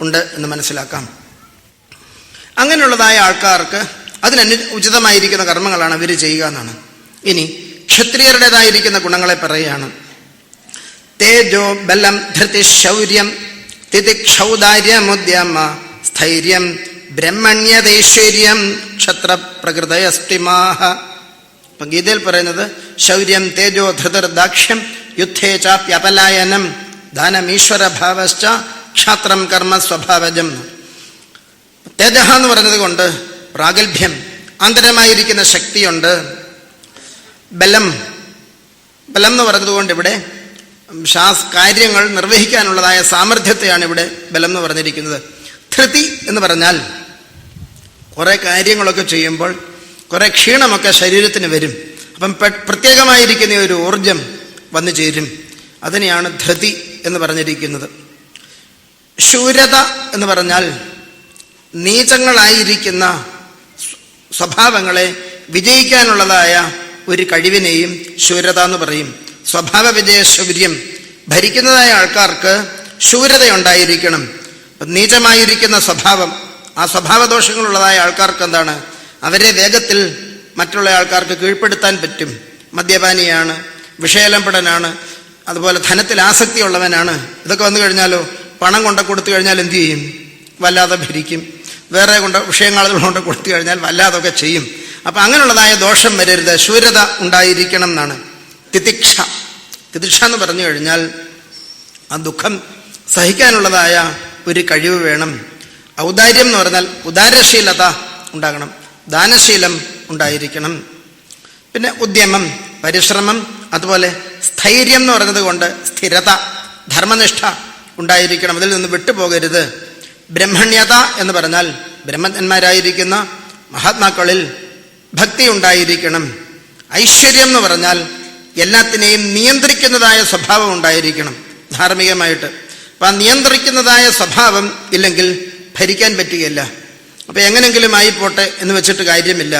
ഉണ്ട് എന്ന് മനസ്സിലാക്കാം. അങ്ങനെയുള്ളതായ ആൾക്കാർക്ക് ഉചിതമായിരിക്കുന്ന കർമ്മങ്ങളാണ് അവർ ചെയ്യുക എന്നാണ്. ഇനി ക്ഷത്രിയരുടേതായിരിക്കുന്ന ഗുണങ്ങളെ പറയുകയാണ്. തേജോ ബലം ധൃതി ശൗര്യം തിതിക്ഷൗദാര്യമുദ്യമ സ്ഥൈര്യം ബ്രഹ്മണ്യതൈശ്വര്യം ക്ഷത്രപ്രകൃതയസ്തിമാഹ. ഇപ്പം ഗീതയിൽ പറയുന്നത് ശൗര്യം തേജോ ധൃതിർ ദാക്ഷ്യം യുദ്ധേ ചാപ്യപലായനം ദാനമീശ്വരഭാവശ്ച ക്ഷാത്രം കർമ്മ സ്വഭാവജം. തേജ എന്ന് പറഞ്ഞത് കൊണ്ട് പ്രാഗൽഭ്യം, ആന്തരമായിരിക്കുന്ന ശക്തിയുണ്ട്. ബലം എന്ന് പറഞ്ഞതുകൊണ്ട് ഇവിടെ കാര്യങ്ങൾ നിർവഹിക്കാനുള്ളതായ സാമർഥ്യത്തെയാണ് ഇവിടെ ബലം എന്ന് പറഞ്ഞിരിക്കുന്നത്. ധൃതി എന്ന് പറഞ്ഞാൽ കുറെ കാര്യങ്ങളൊക്കെ ചെയ്യുമ്പോൾ കുറെ ക്ഷീണമൊക്കെ ശരീരത്തിന് വരും. അപ്പം പ്രത്യേകമായിരിക്കുന്ന ഒരു ഊർജം വന്നു ചേരും. അതിനെയാണ് ധൃതി എന്ന് പറഞ്ഞിരിക്കുന്നത്. ശൂരത എന്ന് പറഞ്ഞാൽ നീചങ്ങളായിരിക്കുന്ന സ്വഭാവങ്ങളെ വിജയിക്കാനുള്ളതായ ഒരു കഴിവിനെയും ശൂരത എന്ന് പറയും. സ്വഭാവ വിജയ ശൗര്യം. ഭരിക്കുന്നതായ ആൾക്കാർക്ക് ശൂരതയുണ്ടായിരിക്കണം. നീചമായിരിക്കുന്ന സ്വഭാവം, ആ സ്വഭാവദോഷങ്ങളുള്ളതായ ആൾക്കാർക്ക് എന്താണ്? അവരെ വേഗത്തിൽ മറ്റുള്ള ആൾക്കാർക്ക് കീഴ്പ്പെടുത്താൻ പറ്റും. മദ്യപാനിയാണ്, വിഷയലംപടനാണ്, അതുപോലെ ധനത്തിൽ ആസക്തിയുള്ളവനാണ്. ഇതൊക്കെ വന്നു കഴിഞ്ഞാലോ പണം കൊണ്ട കൊടുത്തു കഴിഞ്ഞാൽ എന്തു ചെയ്യും? വല്ലാതെ ഭരിക്കും. വേറെ വിഷയങ്ങൾ കൊണ്ട് കൊടുത്തു കഴിഞ്ഞാൽ വല്ലാതൊക്കെ ചെയ്യും. അപ്പം അങ്ങനെയുള്ളതായ ദോഷം വരരുത്, ശൂരത ഉണ്ടായിരിക്കണം എന്നാണ്. തിതിക്ഷ എന്ന് പറഞ്ഞു കഴിഞ്ഞാൽ ആ ദുഃഖം സഹിക്കാനുള്ളതായ ഒരു കഴിവ് വേണം. ഔദാര്യം എന്ന് പറഞ്ഞാൽ ഉദാരശീലത ഉണ്ടാകണം, ദാനശീലം ഉണ്ടായിരിക്കണം. പിന്നെ ഉദ്യമം, പരിശ്രമം, അതുപോലെ സ്ഥൈര്യം എന്ന് പറയുന്നത് കൊണ്ട് സ്ഥിരത, ധർമ്മനിഷ്ഠ ഉണ്ടായിരിക്കണം, അതിൽ നിന്ന് വിട്ടുപോകരുത്. ബ്രഹ്മണ്യത എന്ന് പറഞ്ഞാൽ ബ്രഹ്മജ്ഞന്മാരായിരിക്കുന്ന മഹാത്മാക്കളിൽ ഭക്തി ഉണ്ടായിരിക്കണം. ഐശ്വര്യം എന്ന് പറഞ്ഞാൽ എല്ലാത്തിനെയും നിയന്ത്രിക്കുന്നതായ സ്വഭാവം ഉണ്ടായിരിക്കണം ധാർമ്മികമായിട്ട്. അപ്പം ആ നിയന്ത്രിക്കുന്നതായ സ്വഭാവം ഇല്ലെങ്കിൽ ഭരിക്കാൻ പറ്റുകയില്ല. അപ്പം എങ്ങനെങ്കിലും ആയിപ്പോട്ടെ എന്ന് വെച്ചിട്ട് കാര്യമില്ല.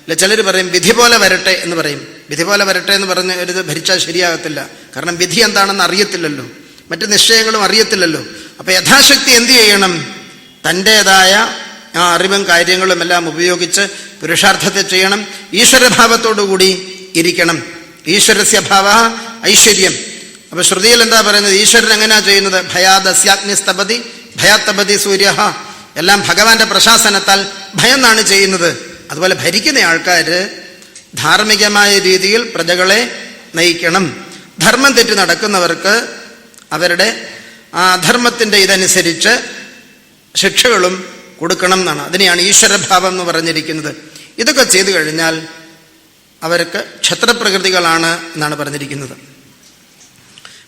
അല്ല, ചിലർ പറയും വിധി പോലെ വരട്ടെ എന്ന് പറയും. വിധി പോലെ വരട്ടെ എന്ന് പറഞ്ഞ് ഒരു ഭരിച്ചാൽ ശരിയാകത്തില്ല. കാരണം വിധി എന്താണെന്ന് അറിയത്തില്ലല്ലോ, മറ്റു നിശ്ചയങ്ങളും അറിയത്തില്ലല്ലോ. അപ്പം യഥാശക്തി എന്തു ചെയ്യണം? തൻ്റേതായ ആ അറിവും കാര്യങ്ങളും എല്ലാം ഉപയോഗിച്ച് പുരുഷാർത്ഥത്തെ ചെയ്യണം. ഈശ്വരഭാവത്തോടുകൂടി ഇരിക്കണം. ഈശ്വരസ്യ ഭാവ ഐശ്വര്യം. അപ്പൊ ശ്രുതിയിൽ എന്താ പറയുന്നത്? ഈശ്വരൻ എങ്ങനെയാ ചെയ്യുന്നത്? ഭയാദസ്യാഗ്നിസ്തപതി ഭയാത്തപതി സൂര്യ. എല്ലാം ഭഗവാന്റെ പ്രശാസനത്താൽ ഭയന്നാണ് ചെയ്യുന്നത്. അതുപോലെ ഭരിക്കുന്ന ആൾക്കാര് ധാർമ്മികമായ രീതിയിൽ പ്രജകളെ നയിക്കണം. ധർമ്മം തെറ്റി നടക്കുന്നവർക്ക് അവരുടെ ആ അധർമ്മത്തിന്റെ ഇതനുസരിച്ച് ശിക്ഷകളും കൊടുക്കണം എന്നാണ്. അതിനെയാണ് ഈശ്വരഭാവം എന്ന് പറഞ്ഞിരിക്കുന്നത്. ഇതൊക്കെ ചെയ്തു കഴിഞ്ഞാൽ അവർക്ക് ക്ഷത്രപ്രകൃതികളാണ് എന്നാണ് പറഞ്ഞിരിക്കുന്നത്.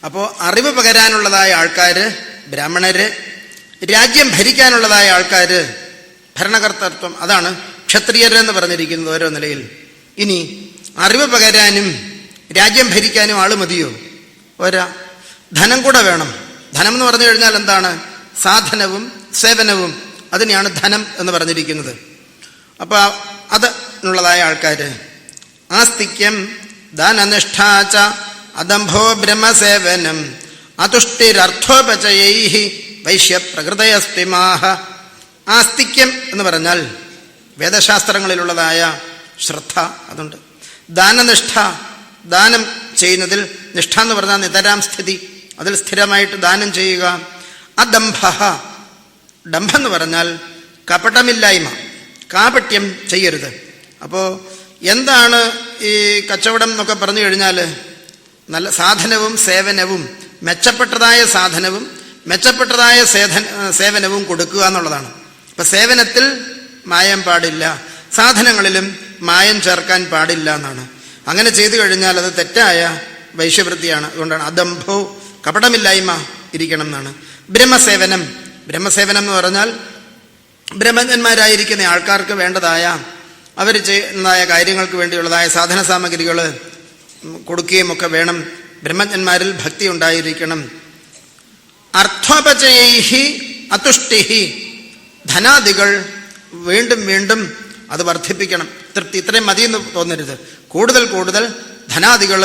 അപ്പോൾ അറിവ് പകരാനുള്ളതായ ആൾക്കാർ ബ്രാഹ്മണര്, രാജ്യം ഭരിക്കാനുള്ളതായ ആൾക്കാർ ഭരണകർത്തൃത്വം, അതാണ് ക്ഷത്രിയരെന്ന് പറഞ്ഞിരിക്കുന്നത് ഓരോ നിലയിൽ. ഇനി അറിവ് പകരാനും രാജ്യം ഭരിക്കാനും ആള് മതിയോ? പോരാ, ധനം കൂടെ വേണം. ധനം എന്ന് പറഞ്ഞു കഴിഞ്ഞാൽ എന്താണ്? സാധനവും സേവനവും, അതിനെയാണ് ധനം എന്ന് പറഞ്ഞിരിക്കുന്നത്. അപ്പൊ അതിനുള്ളതായ ആൾക്കാർ ആസ്തിക്യം ദാനനിഷ്ഠാച അദംഭോ ബ്രഹ്മസേവനം അതുഷ്ടിരർത്ഥോപചയൈ വൈശ്യപ്രകൃതയസ്തിമാഹ. ആസ്തിക്യം എന്ന് പറഞ്ഞാൽ വേദശാസ്ത്രങ്ങളിലുള്ളതായ ശ്രദ്ധ, അതുണ്ട്. ദാനനിഷ്ഠ, ദാനം ചെയ്യുന്നതിൽ നിഷ്ഠ എന്ന് പറഞ്ഞാൽ നിതരാം സ്ഥിതി, അതിൽ സ്ഥിരമായിട്ട് ദാനം ചെയ്യുക. അദംഭ, ഡംഭം എന്ന് പറഞ്ഞാൽ കപടമില്ലായ്മ, കാപട്യം ചെയ്യരുത്. അപ്പോൾ എന്താണ് ഈ കച്ചവടം എന്നൊക്കെ പറഞ്ഞു കഴിഞ്ഞാൽ നല്ല സാധനവും സേവനവും, മെച്ചപ്പെട്ടതായ സാധനവും മെച്ചപ്പെട്ടതായ സേവനവും കൊടുക്കുക എന്നുള്ളതാണ്. അപ്പം സേവനത്തിൽ മായം പാടില്ല, സാധനങ്ങളിലും മായം ചേർക്കാൻ പാടില്ല എന്നാണ്. അങ്ങനെ ചെയ്തു കഴിഞ്ഞാൽ അത് തെറ്റായ വൈശ്യവൃത്തിയാണ്. അതുകൊണ്ടാണ് അദംഭോ, കപടമില്ലായ്മ ഇരിക്കണം എന്നാണ്. ബ്രഹ്മസേവനം, ബ്രഹ്മസേവനം എന്ന് പറഞ്ഞാൽ ബ്രഹ്മജ്ഞന്മാരായിരിക്കുന്ന ആൾക്കാർക്ക് വേണ്ടതായ, അവർ ചെയ്യുന്നതായ കാര്യങ്ങൾക്ക് വേണ്ടിയുള്ളതായ സാധന സാമഗ്രികൾ കൊടുക്കുകയും ഒക്കെ വേണം. ബ്രഹ്മജ്ഞന്മാരിൽ ഭക്തി ഉണ്ടായിരിക്കണം. അർത്ഥോപചയൈഹി അതുഷ്ടിഹി, ധനാദികൾ വീണ്ടും വീണ്ടും അത് വർദ്ധിപ്പിക്കണം. തൃപ്തി, ഇത്രയും മതിയെന്ന് തോന്നരുത്, കൂടുതൽ കൂടുതൽ ധനാദികൾ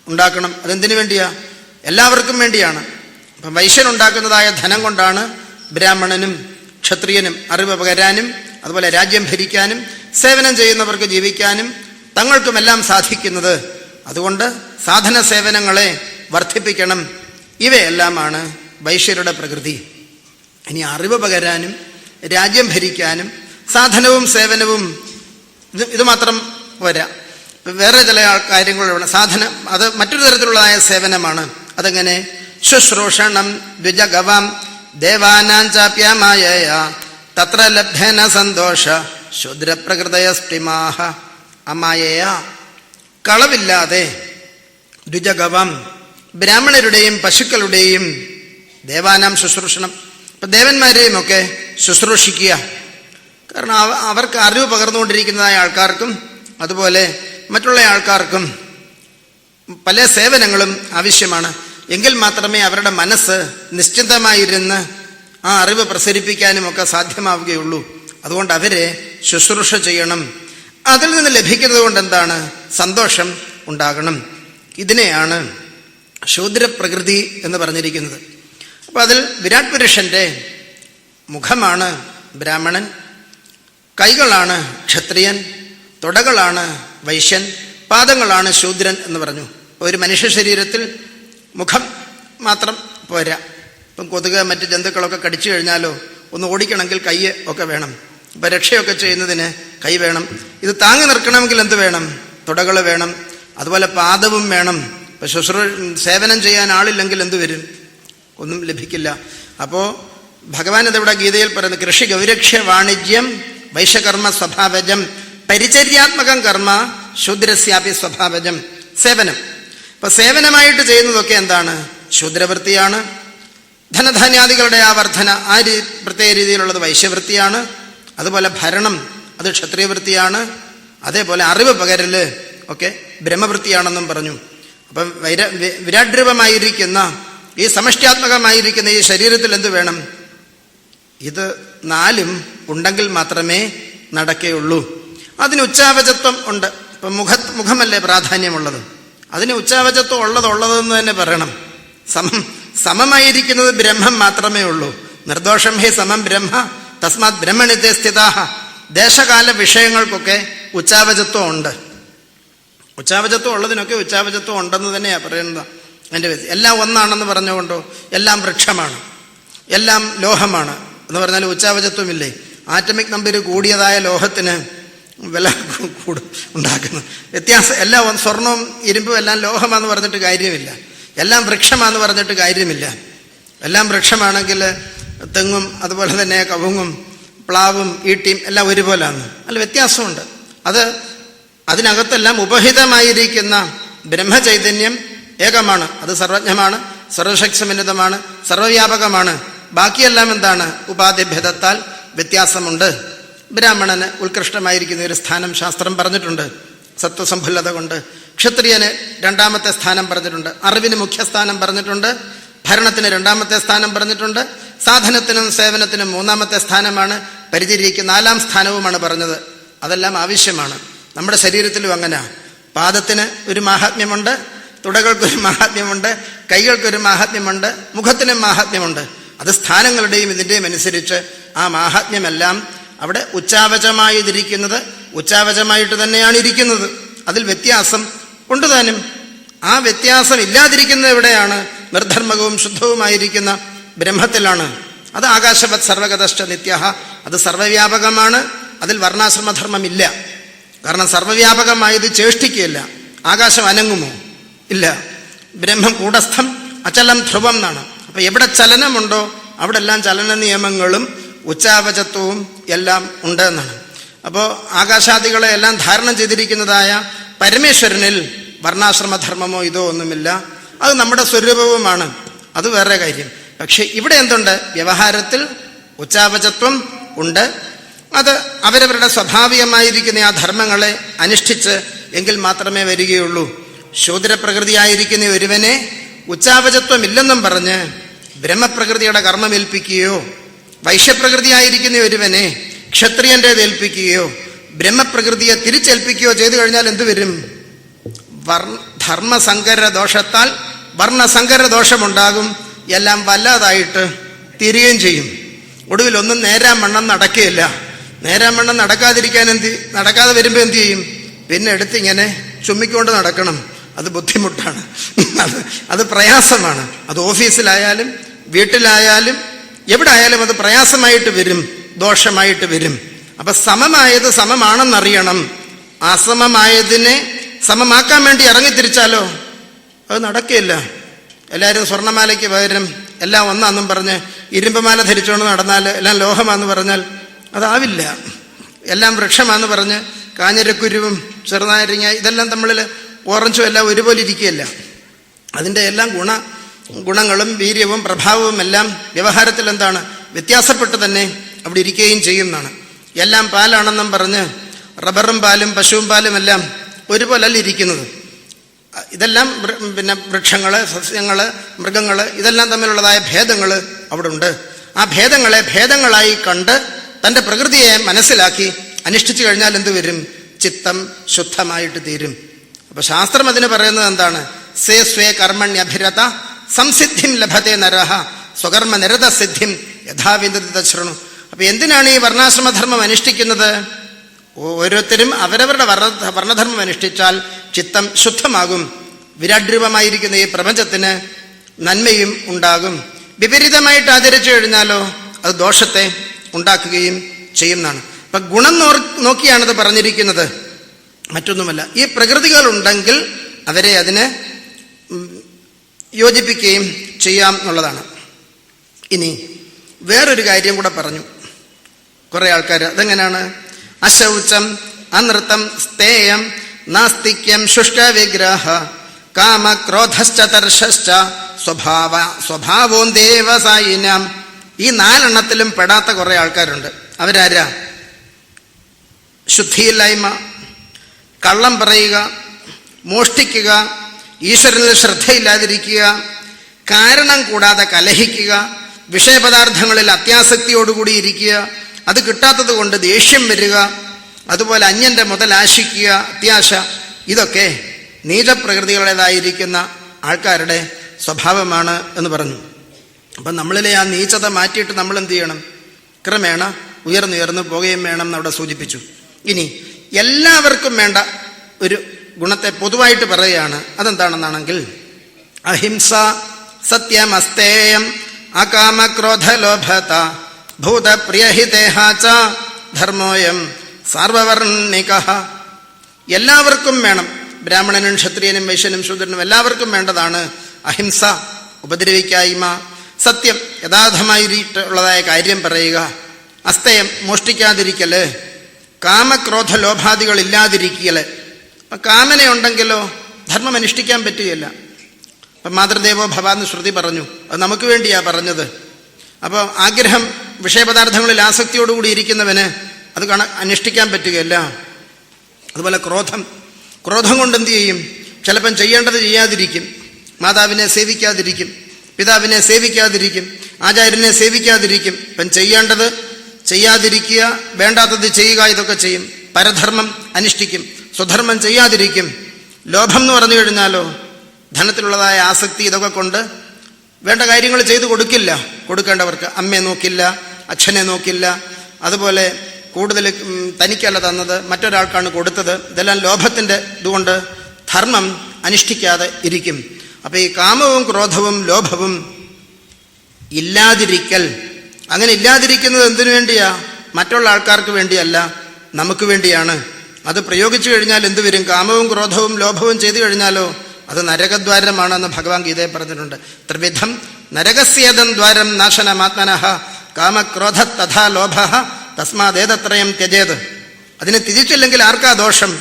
ഉണ്ടാക്കണം. അതെന്തിനു വേണ്ടിയാ? എല്ലാവർക്കും വേണ്ടിയാണ്. അപ്പം വൈശ്യനുണ്ടാക്കുന്നതായ ധനം കൊണ്ടാണ് ബ്രാഹ്മണനും ക്ഷത്രിയനും അറിവ് പകരാനും അതുപോലെ രാജ്യം ഭരിക്കാനും സേവനം ചെയ്യുന്നവർക്ക് ജീവിക്കാനും തങ്ങൾക്കുമെല്ലാം സാധിക്കുന്നത്. അതുകൊണ്ട് സാധന സേവനങ്ങളെ വർദ്ധിപ്പിക്കണം. ഇവയെല്ലാമാണ് വൈശ്യരുടെ പ്രകൃതി. ഇനി അറിവ് പകരാനും രാജ്യം ഭരിക്കാനും സാധനവും സേവനവും ഇത് മാത്രം പോരാ, വേറെ ചില കാര്യങ്ങളുണ്ട്. സാധനം അത് മറ്റൊരു തരത്തിലുള്ളതായ സേവനമാണ്. അതെങ്ങനെ? ശുശ്രൂഷണം ദ്വിജഗവാം ദേവാനാം ചാപ്യമായ തത്ര ലഭ്യന സന്തോഷ ശൂദ്രപ്രകൃതയസ്തിമാഹ. അമായയ, കളവില്ലാതെ, ദ്വിജഗവാം ബ്രാഹ്മണരുടെയും പശുക്കളുടെയും ദേവാനാം ശുശ്രൂഷണം, ഇപ്പം ദേവന്മാരെയും ഒക്കെ ശുശ്രൂഷിക്കുക. കാരണം അവർക്ക് അറിവ് പകർന്നുകൊണ്ടിരിക്കുന്നതായ ആൾക്കാർക്കും അതുപോലെ മറ്റുള്ള ആൾക്കാർക്കും പല സേവനങ്ങളും ആവശ്യമാണ്. എങ്കിൽ മാത്രമേ അവരുടെ മനസ്സ് നിശ്ചിന്തമായിരുന്ന് ആ അറിവ് പ്രസരിപ്പിക്കാനും ഒക്കെ സാധ്യമാവുകയുള്ളൂ. അതുകൊണ്ട് അവരെ ശുശ്രൂഷ ചെയ്യണം. അതിൽ നിന്ന് ലഭിക്കുന്നത് കൊണ്ട് എന്താണ്? സന്തോഷം ഉണ്ടാകണം. ഇതിനെയാണ് ശൂദ്രപ്രകൃതി എന്ന് പറഞ്ഞിരിക്കുന്നത്. അപ്പോൾ അതിൽ വിരാട് പുരുഷന്റെ മുഖമാണ് ബ്രാഹ്മണൻ, കൈകളാണ് ക്ഷത്രിയൻ, തുടകളാണ് വൈശ്യൻ, പാദങ്ങളാണ് ശൂദ്രൻ എന്ന് പറഞ്ഞു. ഒരു മനുഷ്യ ശരീരത്തിൽ മുഖം മാത്രം പോരാ. ഇപ്പം കൊതുക് മറ്റ് ജന്തുക്കളൊക്കെ കടിച്ചു കഴിഞ്ഞാലോ ഒന്ന് ഓടിക്കണമെങ്കിൽ കൈ ഒക്കെ വേണം. ഇപ്പം രക്ഷയൊക്കെ ചെയ്യുന്നതിന് കൈ വേണം. ഇത് താങ്ങി നിൽക്കണമെങ്കിൽ എന്ത് വേണം? തുടകൾ വേണം, അതുപോലെ പാദവും വേണം. ഇപ്പം സേവനം ചെയ്യാൻ ആളില്ലെങ്കിൽ എന്ത് വരും? ഒന്നും ലഭിക്കില്ല. അപ്പോൾ ഭഗവാൻ ഇതിവിടെ ഗീതയിൽ പറയുന്നത് കൃഷി ഗൗരക്ഷ്യ വാണിജ്യം വൈശ്യകർമ്മ സ്വഭാവജം പരിചര്യാത്മകം കർമ്മ ശൂദ്രസ്യാപി സ്വഭാവജം. സേവനം, ഇപ്പൊ സേവനമായിട്ട് ചെയ്യുന്നതൊക്കെ എന്താണ്? ശൂദ്രവൃത്തിയാണ്. ധനധാന്യാദികളുടെ ആ വർധന ആ പ്രത്യേക രീതിയിലുള്ളത് വൈശ്യവൃത്തിയാണ്. അതുപോലെ ഭരണം അത് ക്ഷത്രിയവൃത്തിയാണ്. അതേപോലെ അറിവ് പകരല് ഒക്കെ ബ്രഹ്മവൃത്തിയാണെന്നും പറഞ്ഞു. അപ്പം വിരാഡ്രൂപമായിരിക്കുന്ന ഈ സമഷ്ട്യാത്മകമായിരിക്കുന്ന ഈ ശരീരത്തിൽ എന്ത് വേണം? ഇത് നാലും ഉണ്ടെങ്കിൽ മാത്രമേ നടക്കുകയുള്ളൂ. അതിന് ഉച്ചാവചത്വം ഉണ്ട്. ഇപ്പം മുഖമല്ലേ പ്രാധാന്യമുള്ളത്, അതിന് ഉച്ചാവചത്വം ഉള്ളതെന്ന് തന്നെ പറയണം. സമമായിരിക്കുന്നത് ബ്രഹ്മം മാത്രമേ ഉള്ളൂ. നിർദോഷം ഹി സമം ബ്രഹ്മ തസ്മാത് ബ്രഹ്മണിതേ സ്ഥിതാഹ. ദേശകാല വിഷയങ്ങൾക്കൊക്കെ ഉച്ചാവചത്വം ഉണ്ട്. ഉച്ചാവചത്വം ഉള്ളതിനൊക്കെ ഉച്ചാവചത്വം ഉണ്ടെന്ന് തന്നെയാണ് പറയുന്നത്. എൻ്റെ എല്ലാം ഒന്നാണെന്ന് പറഞ്ഞുകൊണ്ടോ എല്ലാം വൃക്ഷമാണ്, എല്ലാം ലോഹമാണ് എന്ന് പറഞ്ഞാൽ ഉച്ചാവചത്വമില്ലേ? ആറ്റമിക് നമ്പർ കൂടിയതായ ലോഹത്തിന് വില ഉണ്ടാക്കുന്നു. വ്യത്യാസം എല്ലാം സ്വർണവും ഇരുമ്പും എല്ലാം ലോഹമാണെന്ന് പറഞ്ഞിട്ട് കാര്യമില്ല. എല്ലാം വൃക്ഷമാണെന്ന് പറഞ്ഞിട്ട് കാര്യമില്ല. എല്ലാം വൃക്ഷമാണെങ്കിൽ തെങ്ങും അതുപോലെ തന്നെ കവുങ്ങും പ്ലാവും ഈട്ടിയും എല്ലാം ഒരുപോലെയാണ്. അല്ല, വ്യത്യാസമുണ്ട്. അതിനകത്തെല്ലാം ഉപഹിതമായിരിക്കുന്ന ബ്രഹ്മചൈതന്യം ഏകമാണ്. അത് സർവജ്ഞമാണ്, സർവശക്തിസമന്വിതമാണ്, സർവവ്യാപകമാണ്. ബാക്കിയെല്ലാം എന്താണ്? ഉപാധിഭേദത്താൽ വ്യത്യാസമുണ്ട്. ബ്രാഹ്മണന് ഉത്കൃഷ്ടമായിരിക്കുന്ന ഒരു സ്ഥാനം ശാസ്ത്രം പറഞ്ഞിട്ടുണ്ട്, സത്വസമ്പുല്ലത കൊണ്ട്. ക്ഷത്രിയന് രണ്ടാമത്തെ സ്ഥാനം പറഞ്ഞിട്ടുണ്ട്, അറിവിന് മുഖ്യസ്ഥാനം പറഞ്ഞിട്ടുണ്ട്, ഭരണത്തിന് രണ്ടാമത്തെ സ്ഥാനം പറഞ്ഞിട്ടുണ്ട്, സാധനത്തിനും സേവനത്തിനും മൂന്നാമത്തെ സ്ഥാനമാണ്, പരിചര്യയ്ക്ക് 4-ാം സ്ഥാനവുമാണ് പറഞ്ഞത്. അതെല്ലാം ആവശ്യമാണ്. നമ്മുടെ ശരീരത്തിലും അങ്ങനെ. പാദത്തിന് ഒരു മാഹാത്മ്യമുണ്ട്, തുടകൾക്കൊരു മാഹാത്മ്യമുണ്ട്, കൈകൾക്കൊരു മാഹാത്മ്യമുണ്ട്, മുഖത്തിനും മാഹാത്മ്യമുണ്ട്. അത് സ്ഥാനങ്ങളുടെയും ഇതിൻ്റെയും അനുസരിച്ച് ആ മാഹാത്മ്യമെല്ലാം അവിടെ ഉച്ചാവചമായിരിക്കുന്നത് ഉച്ചാവചമായിട്ട് തന്നെയാണ് ഇരിക്കുന്നത്. അതിൽ വ്യത്യാസം കൊണ്ടുതാനും. ആ വ്യത്യാസം ഇല്ലാതിരിക്കുന്നത് എവിടെയാണ്? നിർധർമ്മകവും ശുദ്ധവുമായിരിക്കുന്ന ബ്രഹ്മത്തിലാണ്. അത് ആകാശവത് സർവഗതശ്ച നിത്യഃ. അത് സർവവ്യാപകമാണ്. അതിൽ വർണ്ണാശ്രമധർമ്മമില്ല. കാരണം സർവവ്യാപകമായത് ചേഷ്ടിക്കുകയില്ല. ആകാശം അനങ്ങുമോ? ഇല്ല. ബ്രഹ്മം കൂടസ്ഥം അചലം ധ്രുവം എന്നാണ്. അപ്പൊ എവിടെ ചലനമുണ്ടോ അവിടെ എല്ലാം ചലന നിയമങ്ങളും ഉച്ചാവചത്വവും എല്ലാം ഉണ്ട് എന്നാണ്. അപ്പോൾ ആകാശാദികളെ എല്ലാം ധാരണം ചെയ്തിരിക്കുന്നതായ പരമേശ്വരനിൽ വർണ്ണാശ്രമധർമ്മമോ ഇതോ ഒന്നുമില്ല. അത് നമ്മുടെ സ്വരൂപവുമാണ്. അത് വേറെ കാര്യം. പക്ഷെ ഇവിടെ എന്തുണ്ട്? വ്യവഹാരത്തിൽ ഉച്ചാവചത്വം ഉണ്ട്. അത് അവരവരുടെ സ്വാഭാവികമായിരിക്കുന്ന ആ ധർമ്മങ്ങളെ അനുഷ്ഠിച്ച് എങ്കിൽ മാത്രമേ വരികയുള്ളൂ. ശൂദ്രപ്രകൃതിയായിരിക്കുന്ന ഒരുവനെ ഉച്ചാവചത്വം ഇല്ലെന്നും പറഞ്ഞ് ബ്രഹ്മപ്രകൃതിയുടെ കർമ്മമേൽപ്പിക്കുകയോ, വൈശ്യപ്രകൃതിയായിരിക്കുന്ന ഒരുവനെ ക്ഷത്രിയൻ്റേത് ഏൽപ്പിക്കുകയോ, ബ്രഹ്മപ്രകൃതിയെ തിരിച്ചേൽപ്പിക്കുകയോ ചെയ്തു കഴിഞ്ഞാൽ എന്തുവരും? ധർമ്മസങ്കര ദോഷത്താൽ വർണ്ണസങ്കര ദോഷമുണ്ടാകും. എല്ലാം വല്ലാതായിട്ട് തീരുകയും ചെയ്യും. ഒടുവിൽ ഒന്നും നേരാൻ വണ്ണം നടക്കുകയില്ല. നേരാൻ വണ്ണം നടക്കാതെ വരുമ്പോൾ എന്ത് ചെയ്യും? പിന്നെ എടുത്തിങ്ങനെ ചുമ്മിക്കൊണ്ട് നടക്കണം. അത് ബുദ്ധിമുട്ടാണ്. അത് പ്രയാസമാണ്. അത് ഓഫീസിലായാലും വീട്ടിലായാലും എവിടെ ആയാലും അത് പ്രയാസമായിട്ട് വരും, ദോഷമായിട്ട് വരും. അപ്പൊ സമമായത് സമമാണെന്നറിയണം. അസമമായതിനെ സമമാക്കാൻ വേണ്ടി ഇറങ്ങിത്തിരിച്ചാലോ അത് നടക്കില്ല. എല്ലാവരും സ്വർണ്ണമാലയ്ക്ക് പകരം എല്ലാം ഒന്നാന്നും പറഞ്ഞ് ഇരുമ്പുമാല ധരിച്ചുകൊണ്ട് നടന്നാൽ എല്ലാം ലോഹമാണെന്ന് പറഞ്ഞാൽ അതാവില്ല. എല്ലാം വൃക്ഷമാണെന്ന് പറഞ്ഞ് കാഞ്ഞിരക്കുരുവും ചെറുനാരങ്ങ ഇതെല്ലാം തമ്മിൽ ഓറഞ്ചും എല്ലാം ഒരുപോലെ ഇരിക്കുകയല്ല. അതിൻ്റെ എല്ലാം ഗുണങ്ങളും വീര്യവും പ്രഭാവവും എല്ലാം വ്യവഹാരത്തിൽ എന്താണ്? വ്യത്യാസപ്പെട്ട് തന്നെ അവിടെ ഇരിക്കുകയും ചെയ്യുന്നതാണ്. എല്ലാം പാലാണെന്നും പറഞ്ഞ് റബ്ബറും പാലും പശുവും പാലും എല്ലാം ഒരുപോലല്ല ഇരിക്കുന്നത്. ഇതെല്ലാം പിന്നെ വൃക്ഷങ്ങള്, സസ്യങ്ങള്, മൃഗങ്ങള് ഇതെല്ലാം തമ്മിലുള്ളതായ ഭേദങ്ങൾ അവിടെ ഉണ്ട്. ആ ഭേദങ്ങളെ ഭേദങ്ങളായി കണ്ട് തൻ്റെ പ്രകൃതിയെ മനസ്സിലാക്കി അനുഷ്ഠിച്ചു കഴിഞ്ഞാൽ എന്ത് വരും? ചിത്തം ശുദ്ധമായിട്ട് തീരും. അപ്പൊ ശാസ്ത്രം അതിന് പറയുന്നത് എന്താണ്? സേ സ്വേ കർമ്മണ്യഭിരത സംസിദ്ധിം ലഭത്തെ നരഹ സ്വകർമ്മ നിരത സിദ്ധിം യഥാവിന്ദ ശൃണു. അപ്പൊ എന്തിനാണ് ഈ വർണ്ണാശ്രമധർമ്മം അനുഷ്ഠിക്കുന്നത്? ഓരോരുത്തരും അവരവരുടെ വർണ്ണധർമ്മം അനുഷ്ഠിച്ചാൽ ചിത്തം ശുദ്ധമാകും. വിരാഡ്രൂപമായിരിക്കുന്ന ഈ പ്രപഞ്ചത്തിന് നന്മയും ഉണ്ടാകും. വിപരീതമായിട്ട് ആചരിച്ചു കഴിഞ്ഞാലോ അത് ദോഷത്തെ ഉണ്ടാക്കുകയും ചെയ്യുന്നതാണ്. അപ്പൊ ഗുണം നോക്കിയാണത് പറഞ്ഞിരിക്കുന്നത്, മറ്റൊന്നുമല്ല. ഈ പ്രകൃതികൾ ഉണ്ടെങ്കിൽ അവരെ അതിന് യോജിപ്പിക്കുകയും ചെയ്യാം എന്നുള്ളതാണ്. ഇനി വേറൊരു കാര്യം കൂടെ പറഞ്ഞു കുറെ ആൾക്കാർ. അതെങ്ങനെയാണ്? അശൗചം അനൃതം സ്ഥേയം നാസ്തിക്യം ശുഷ്കവിഗ്രഹ കാമക്രോധശ്ച തർശശ്ച സ്വഭാവോന്തേവസായിനാം. ഈ 4 പെടാത്ത കുറെ ആൾക്കാരുണ്ട്. അവരാരാ? ശുദ്ധിയില്ലായ്മ, കള്ളം പറയുക, മോഷ്ടിക്കുക, ഈശ്വരനിൽ ശ്രദ്ധയില്ലാതിരിക്കുക, കാരണം കൂടാതെ കലഹിക്കുക, വിഷയപദാർത്ഥങ്ങളിൽ അത്യാസക്തിയോടുകൂടി ഇരിക്കുക, അത് കിട്ടാത്തത് കൊണ്ട് ദേഷ്യം വരിക, അതുപോലെ അന്യന്റെ മുതൽ ആശിക്കുക, അത്യാശ, ഇതൊക്കെ നീചപ്രകൃതികളുടേതായിരിക്കുന്ന ആൾക്കാരുടെ സ്വഭാവമാണ് എന്ന് പറഞ്ഞു. അപ്പം നമ്മളിലെ ആ നീചത മാറ്റിയിട്ട് നമ്മൾ എന്ത് ചെയ്യണം? ക്രമേണ ഉയർന്നുയർന്നു പോകുകയും വേണം എന്നവിടെ സൂചിപ്പിച്ചു. ഇനി എല്ലാവർക്കും വേണ്ട ഒരു ഗുണത്തെ പൊതുവായിട്ട് പറയുകയാണ്. അതെന്താണെന്നാണെങ്കിൽ അഹിംസ, സത്യമസ്തേയം, അകാമക്രോധലോഭത, ഭൂതപ്രിയഹിതേഹാച, ധർമ്മോയം സാർവവർണിക. എല്ലാവർക്കും വേണം. ബ്രാഹ്മണനും ക്ഷത്രിയനും വൈശ്യനും ശൂദ്രനും എല്ലാവർക്കും വേണ്ടതാണ് അഹിംസ, ഉപദ്രവിക്കായ്മ, സത്യം, യഥാർത്ഥമായിട്ടുള്ളതായ കാര്യം പറയുക, അസ്തയം, മോഷ്ടിക്കാതിരിക്കല്, കാമക്രോധ ലോഭാദികൾ ഇല്ലാതിരിക്കല്. കാമനയുണ്ടെങ്കിലോ ധർമ്മം അനുഷ്ഠിക്കാൻ പറ്റുകയില്ല. ഇപ്പം മാതൃദേവോ ഭവ എന്ന് ശ്രുതി പറഞ്ഞു, അത് നമുക്ക് വേണ്ടിയാ പറഞ്ഞത്. അപ്പോൾ ആഗ്രഹം, വിഷയപദാർത്ഥങ്ങളിൽ ആസക്തിയോടുകൂടി ഇരിക്കുന്നവന് അത് അനുഷ്ഠിക്കാൻ പറ്റുകയില്ല. അതുപോലെ ക്രോധം കൊണ്ട് എന്തു ചെയ്യും? ചിലപ്പം ചെയ്യേണ്ടത് ചെയ്യാതിരിക്കും, മാതാവിനെ സേവിക്കാതിരിക്കും, പിതാവിനെ സേവിക്കാതിരിക്കും, ആചാര്യനെ സേവിക്കാതിരിക്കും. ഇപ്പം ചെയ്യേണ്ടത് ചെയ്യാതിരിക്കുക, വേണ്ടാത്തത് ചെയ്യുക, ഇതൊക്കെ ചെയ്യും. പരധർമ്മം അനുഷ്ഠിക്കും, സ്വധർമ്മം ചെയ്യാതിരിക്കും. ലോഭം എന്ന് പറഞ്ഞു കഴിഞ്ഞാലോ ധനത്തിലുള്ളതായ ആസക്തി, ഇതൊക്കെ കൊണ്ട് വേണ്ട കാര്യങ്ങൾ ചെയ്തു കൊടുക്കില്ല. കൊടുക്കേണ്ടവർക്ക് അമ്മയെ നോക്കില്ല, അച്ഛനെ നോക്കില്ല. അതുപോലെ കൂടുതൽ തനിക്കല്ല തന്നത്, മറ്റൊരാൾക്കാണ് കൊടുത്തത്. ഇതെല്ലാം ലോഭത്തിൻ്റെ ഇതുകൊണ്ട് ധർമ്മം അനുഷ്ഠിക്കാതെ ഇരിക്കും. അപ്പം ഈ കാമവും ക്രോധവും ലോഭവും ഇല്ലാതിരിക്കൽ, അങ്ങനെ ഇല്ലാതിരിക്കുന്നത് എന്തിനു വേണ്ടിയാ? മറ്റുള്ള ആൾക്കാർക്ക് വേണ്ടിയല്ല, നമുക്ക് വേണ്ടിയാണ്. അത് പ്രയോഗിച്ചു കഴിഞ്ഞാൽ എന്തു വരും? കാമവും ക്രോധവും ലോഭവും ചെയ്തു കഴിഞ്ഞാലോ അത് നരകദ്വാരമാണെന്ന് ഭഗവാൻ ഗീതയെ പറഞ്ഞിട്ടുണ്ട്. ത്രിവിധം നരകസ്യേദം ദ്വാരം നാശനമാത്മനഃ കാമക്രോധ തഥാ ലോഭ തസ്മാദേതത്രയം ത്യജേത്. അതിനെ ത്യജിച്ചില്ലെങ്കിൽ ആർക്കാ ദോഷം?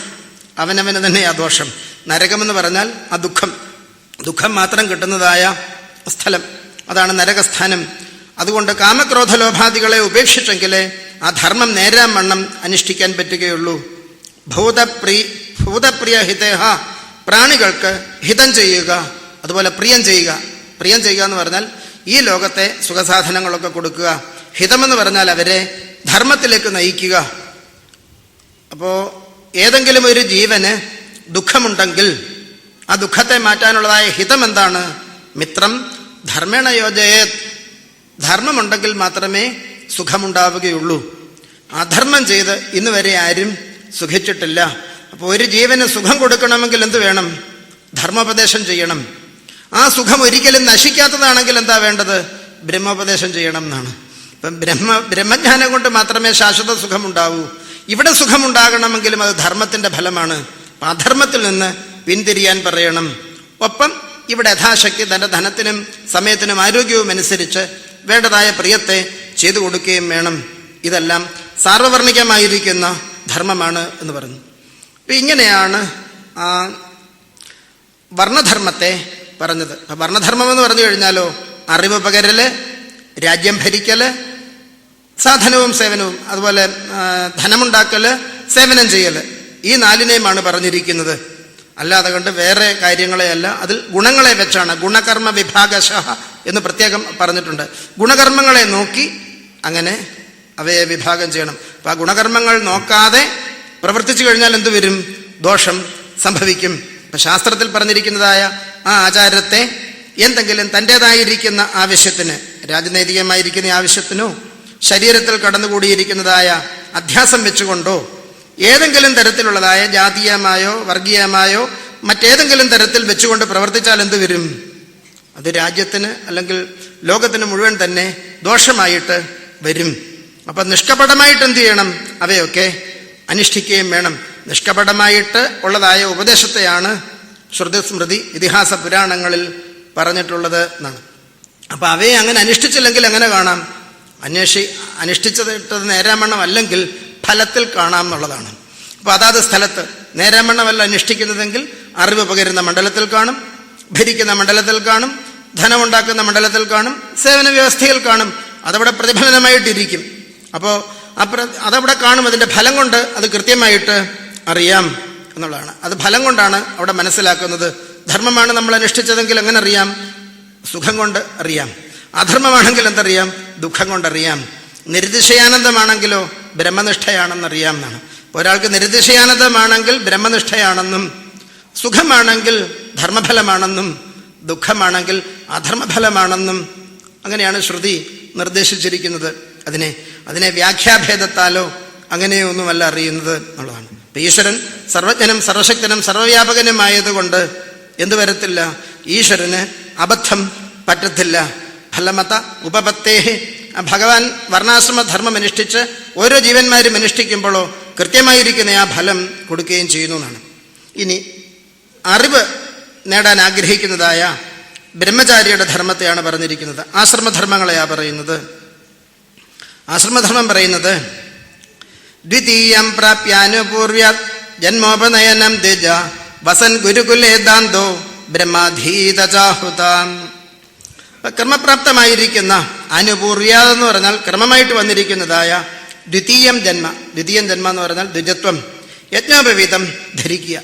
അവനവന് തന്നെയാ ദോഷം. നരകമെന്ന് പറഞ്ഞാൽ ആ ദുഃഖം മാത്രം കിട്ടുന്നതായ സ്ഥലം, അതാണ് നരകസ്ഥാനം. അതുകൊണ്ട് കാമക്രോധ ലോഭാദികളെ ഉപേക്ഷിച്ചെങ്കിലേ ആ ധർമ്മം നേരാം വണ്ണം അനുഷ്ഠിക്കാൻ പറ്റുകയുള്ളൂ. ഭൂതപ്രിയ ഹിതേഹ, പ്രാണികൾക്ക് ഹിതം ചെയ്യുക, അതുപോലെ പ്രിയം ചെയ്യുക എന്ന് പറഞ്ഞാൽ ഈ ലോകത്തെ സുഖസാധനങ്ങളൊക്കെ കൊടുക്കുക. ഹിതമെന്ന് പറഞ്ഞാൽ അവരെ ധർമ്മത്തിലേക്ക് നയിക്കുക. അപ്പോൾ ഏതെങ്കിലും ഒരു ജീവന് ദുഃഖമുണ്ടെങ്കിൽ ആ ദുഃഖത്തെ മാറ്റാനുള്ളതായ ഹിതം എന്താണ്? മിത്രം ധർമ്മേണ യോജയേത്. ധർമ്മമുണ്ടെങ്കിൽ മാത്രമേ സുഖമുണ്ടാവുകയുള്ളൂ. അധർമ്മം ചെയ്ത് ഇന്ന് വരെ ആരും സുഖിച്ചിട്ടില്ല. അപ്പോൾ ഒരു ജീവന് സുഖം കൊടുക്കണമെങ്കിൽ എന്ത് വേണം? ധർമ്മോപദേശം ചെയ്യണം. ആ സുഖം ഒരിക്കലും നശിക്കാത്തതാണെങ്കിൽ എന്താ വേണ്ടത്? ബ്രഹ്മോപദേശം ചെയ്യണം എന്നാണ്. ഇപ്പം ബ്രഹ്മജ്ഞാനം കൊണ്ട് മാത്രമേ ശാശ്വത സുഖമുണ്ടാവൂ. ഇവിടെ സുഖമുണ്ടാകണമെങ്കിലും അത് ധർമ്മത്തിൻ്റെ ഫലമാണ്. അധർമ്മത്തിൽ നിന്ന് പിന്തിരിയാൻ പറയണം. ഒപ്പം ഇവിടെ യഥാശക്തി തൻ്റെ ധനത്തിനും സമയത്തിനും ആരോഗ്യവും അനുസരിച്ച് വേണ്ടതായ പ്രിയത്തെ ചെയ്തു കൊടുക്കുകയും വേണം. ഇതെല്ലാം സാർവവർണികമായിരിക്കുന്ന ധർമ്മമാണ് എന്ന് പറഞ്ഞു. അപ്പം ഇങ്ങനെയാണ് ആ വർണ്ണധർമ്മത്തെ പറഞ്ഞത്. അപ്പം വർണ്ണധർമ്മം എന്ന് പറഞ്ഞു കഴിഞ്ഞാലോ അറിവ് പകരല്, രാജ്യം ഭരിക്കല്, സാധനവും സേവനവും, അതുപോലെ ധനമുണ്ടാക്കല്, സേവനം ചെയ്യല്, ഈ നാലിനെയുമാണ് പറഞ്ഞിരിക്കുന്നത്. അല്ലാതെ കണ്ട് വേറെ കാര്യങ്ങളെയല്ല. അതിൽ ഗുണങ്ങളെ വെച്ചാണ്. ഗുണകർമ്മ വിഭാഗശഃ എന്ന് പ്രത്യേകം പറഞ്ഞിട്ടുണ്ട്. ഗുണകർമ്മങ്ങളെ നോക്കി അങ്ങനെ അവയെ വിഭാഗം ചെയ്യണം. അപ്പം ആ ഗുണകർമ്മങ്ങൾ നോക്കാതെ പ്രവർത്തിച്ചു കഴിഞ്ഞാൽ എന്തു വരും? ദോഷം സംഭവിക്കും. ഇപ്പം ശാസ്ത്രത്തിൽ പറഞ്ഞിരിക്കുന്നതായ ആ ആചാരത്തെ എന്തെങ്കിലും തൻ്റേതായിരിക്കുന്ന ആവശ്യത്തിന്, രാജനൈതികമായിരിക്കുന്ന ആവശ്യത്തിനോ ശരീരത്തിൽ കടന്നുകൂടിയിരിക്കുന്നതായ അധ്യാസം വെച്ചുകൊണ്ടോ ഏതെങ്കിലും തരത്തിലുള്ളതായ ജാതീയമായോ വർഗീയമായോ മറ്റേതെങ്കിലും തരത്തിൽ വെച്ചുകൊണ്ട് പ്രവർത്തിച്ചാൽ എന്ത് വരും? അത് രാജ്യത്തിന് അല്ലെങ്കിൽ ലോകത്തിന് മുഴുവൻ തന്നെ ദോഷമായിട്ട് വരും. അപ്പം നിഷ്കപടമായിട്ട് എന്ത് ചെയ്യണം? അവയൊക്കെ അനുഷ്ഠിക്കുകയും വേണം. നിഷ്കപടമായിട്ട് ഉള്ളതായ ഉപദേശത്തെയാണ് ശ്രുതി സ്മൃതി ഇതിഹാസ പുരാണങ്ങളിൽ പറഞ്ഞിട്ടുള്ളത് എന്നാണ്. അപ്പം അവയെ അങ്ങനെ അനുഷ്ഠിച്ചില്ലെങ്കിൽ എങ്ങനെ കാണാം? അനുഷ്ഠിച്ചത് നേരാമണ്ണം അല്ലെങ്കിൽ ഫലത്തിൽ കാണാം എന്നുള്ളതാണ്. അപ്പോൾ അതാത് സ്ഥലത്ത് നേരാമണ്ണമല്ല അനുഷ്ഠിക്കുന്നതെങ്കിൽ അറിവ് പകരുന്ന മണ്ഡലത്തിൽ കാണും, ഭരിക്കുന്ന മണ്ഡലത്തിൽ കാണും, ധനമുണ്ടാക്കുന്ന മണ്ഡലത്തിൽ കാണും, സേവന വ്യവസ്ഥയിൽ കാണും. അതവിടെ പ്രതിഫലനമായിട്ടിരിക്കും. അപ്പോൾ അതവിടെ കാണും. അതിൻ്റെ ഫലം കൊണ്ട് അത് കൃത്യമായിട്ട് അറിയാം എന്നുള്ളതാണ്. അത് ഫലം കൊണ്ടാണ് അവിടെ മനസ്സിലാക്കുന്നത്. ധർമ്മമാണ് നമ്മൾ അനുഷ്ഠിച്ചതെങ്കിൽ എങ്ങനെ അറിയാം? സുഖം കൊണ്ട് അറിയാം. അധർമ്മമാണെങ്കിൽ എന്തറിയാം? ദുഃഖം കൊണ്ടറിയാം. നിരതിശയാനന്ദമാണെങ്കിലോ ബ്രഹ്മനിഷ്ഠയാണെന്നറിയാം എന്നാണ്. ഒരാൾക്ക് നിരതിശയാനന്ദമാണെങ്കിൽ ബ്രഹ്മനിഷ്ഠയാണെന്നും, സുഖമാണെങ്കിൽ ധർമ്മഫലമാണെന്നും, ദുഃഖമാണെങ്കിൽ അധർമ്മഫലമാണെന്നും അങ്ങനെയാണ് ശ്രുതി നിർദ്ദേശിച്ചിരിക്കുന്നത്. അതിനെ വ്യാഖ്യാഭേദത്താലോ അങ്ങനെയോ ഒന്നുമല്ല അറിയുന്നത് എന്നുള്ളതാണ്. ഈശ്വരൻ സർവജ്ഞനും സർവശക്തനും സർവവ്യാപകനുമായതുകൊണ്ട് എന്തു വരത്തില്ല? ഈശ്വരന് അബദ്ധം പറ്റത്തില്ല. ഫലമത ഉപപത്തേഹി, ഭഗവാൻ വർണ്ണാശ്രമധർമ്മം അനുഷ്ഠിച്ച് ഓരോ ജീവന്മാരും അനുഷ്ഠിക്കുമ്പോഴോ കൃത്യമായിരിക്കുന്ന ആ ഫലം കൊടുക്കുകയും ചെയ്യുന്നു എന്നാണ്. ഇനി അറിവ് നേടാൻ ആഗ്രഹിക്കുന്നതായ ബ്രഹ്മചാരിയുടെ ധർമ്മത്തെയാണ് പറഞ്ഞിരിക്കുന്നത്. ആശ്രമധർമ്മങ്ങളെയാണ് പറയുന്നത്. ആശ്രമധർമ്മം പറയുന്നത് ദ്വിതീയം പ്രാപ്യാനുപൂർവ്യ ജന്മോപനയനം ദ്വിജ വസൻ ഗുരുകുലേദാന്തോ ബ്രഹ്മാധീതചാഹുതാം. കർമ്മപ്രാപ്തമായിരിക്കുന്ന അനുപൂർയാത എന്ന് പറഞ്ഞാൽ ക്രമമായിട്ട് വന്നിരിക്കുന്നതായ ദ്വിതീയം ജന്മ എന്ന് പറഞ്ഞാൽ ദ്വിജത്വം, യജ്ഞോപവീതം ധരിക്കുക.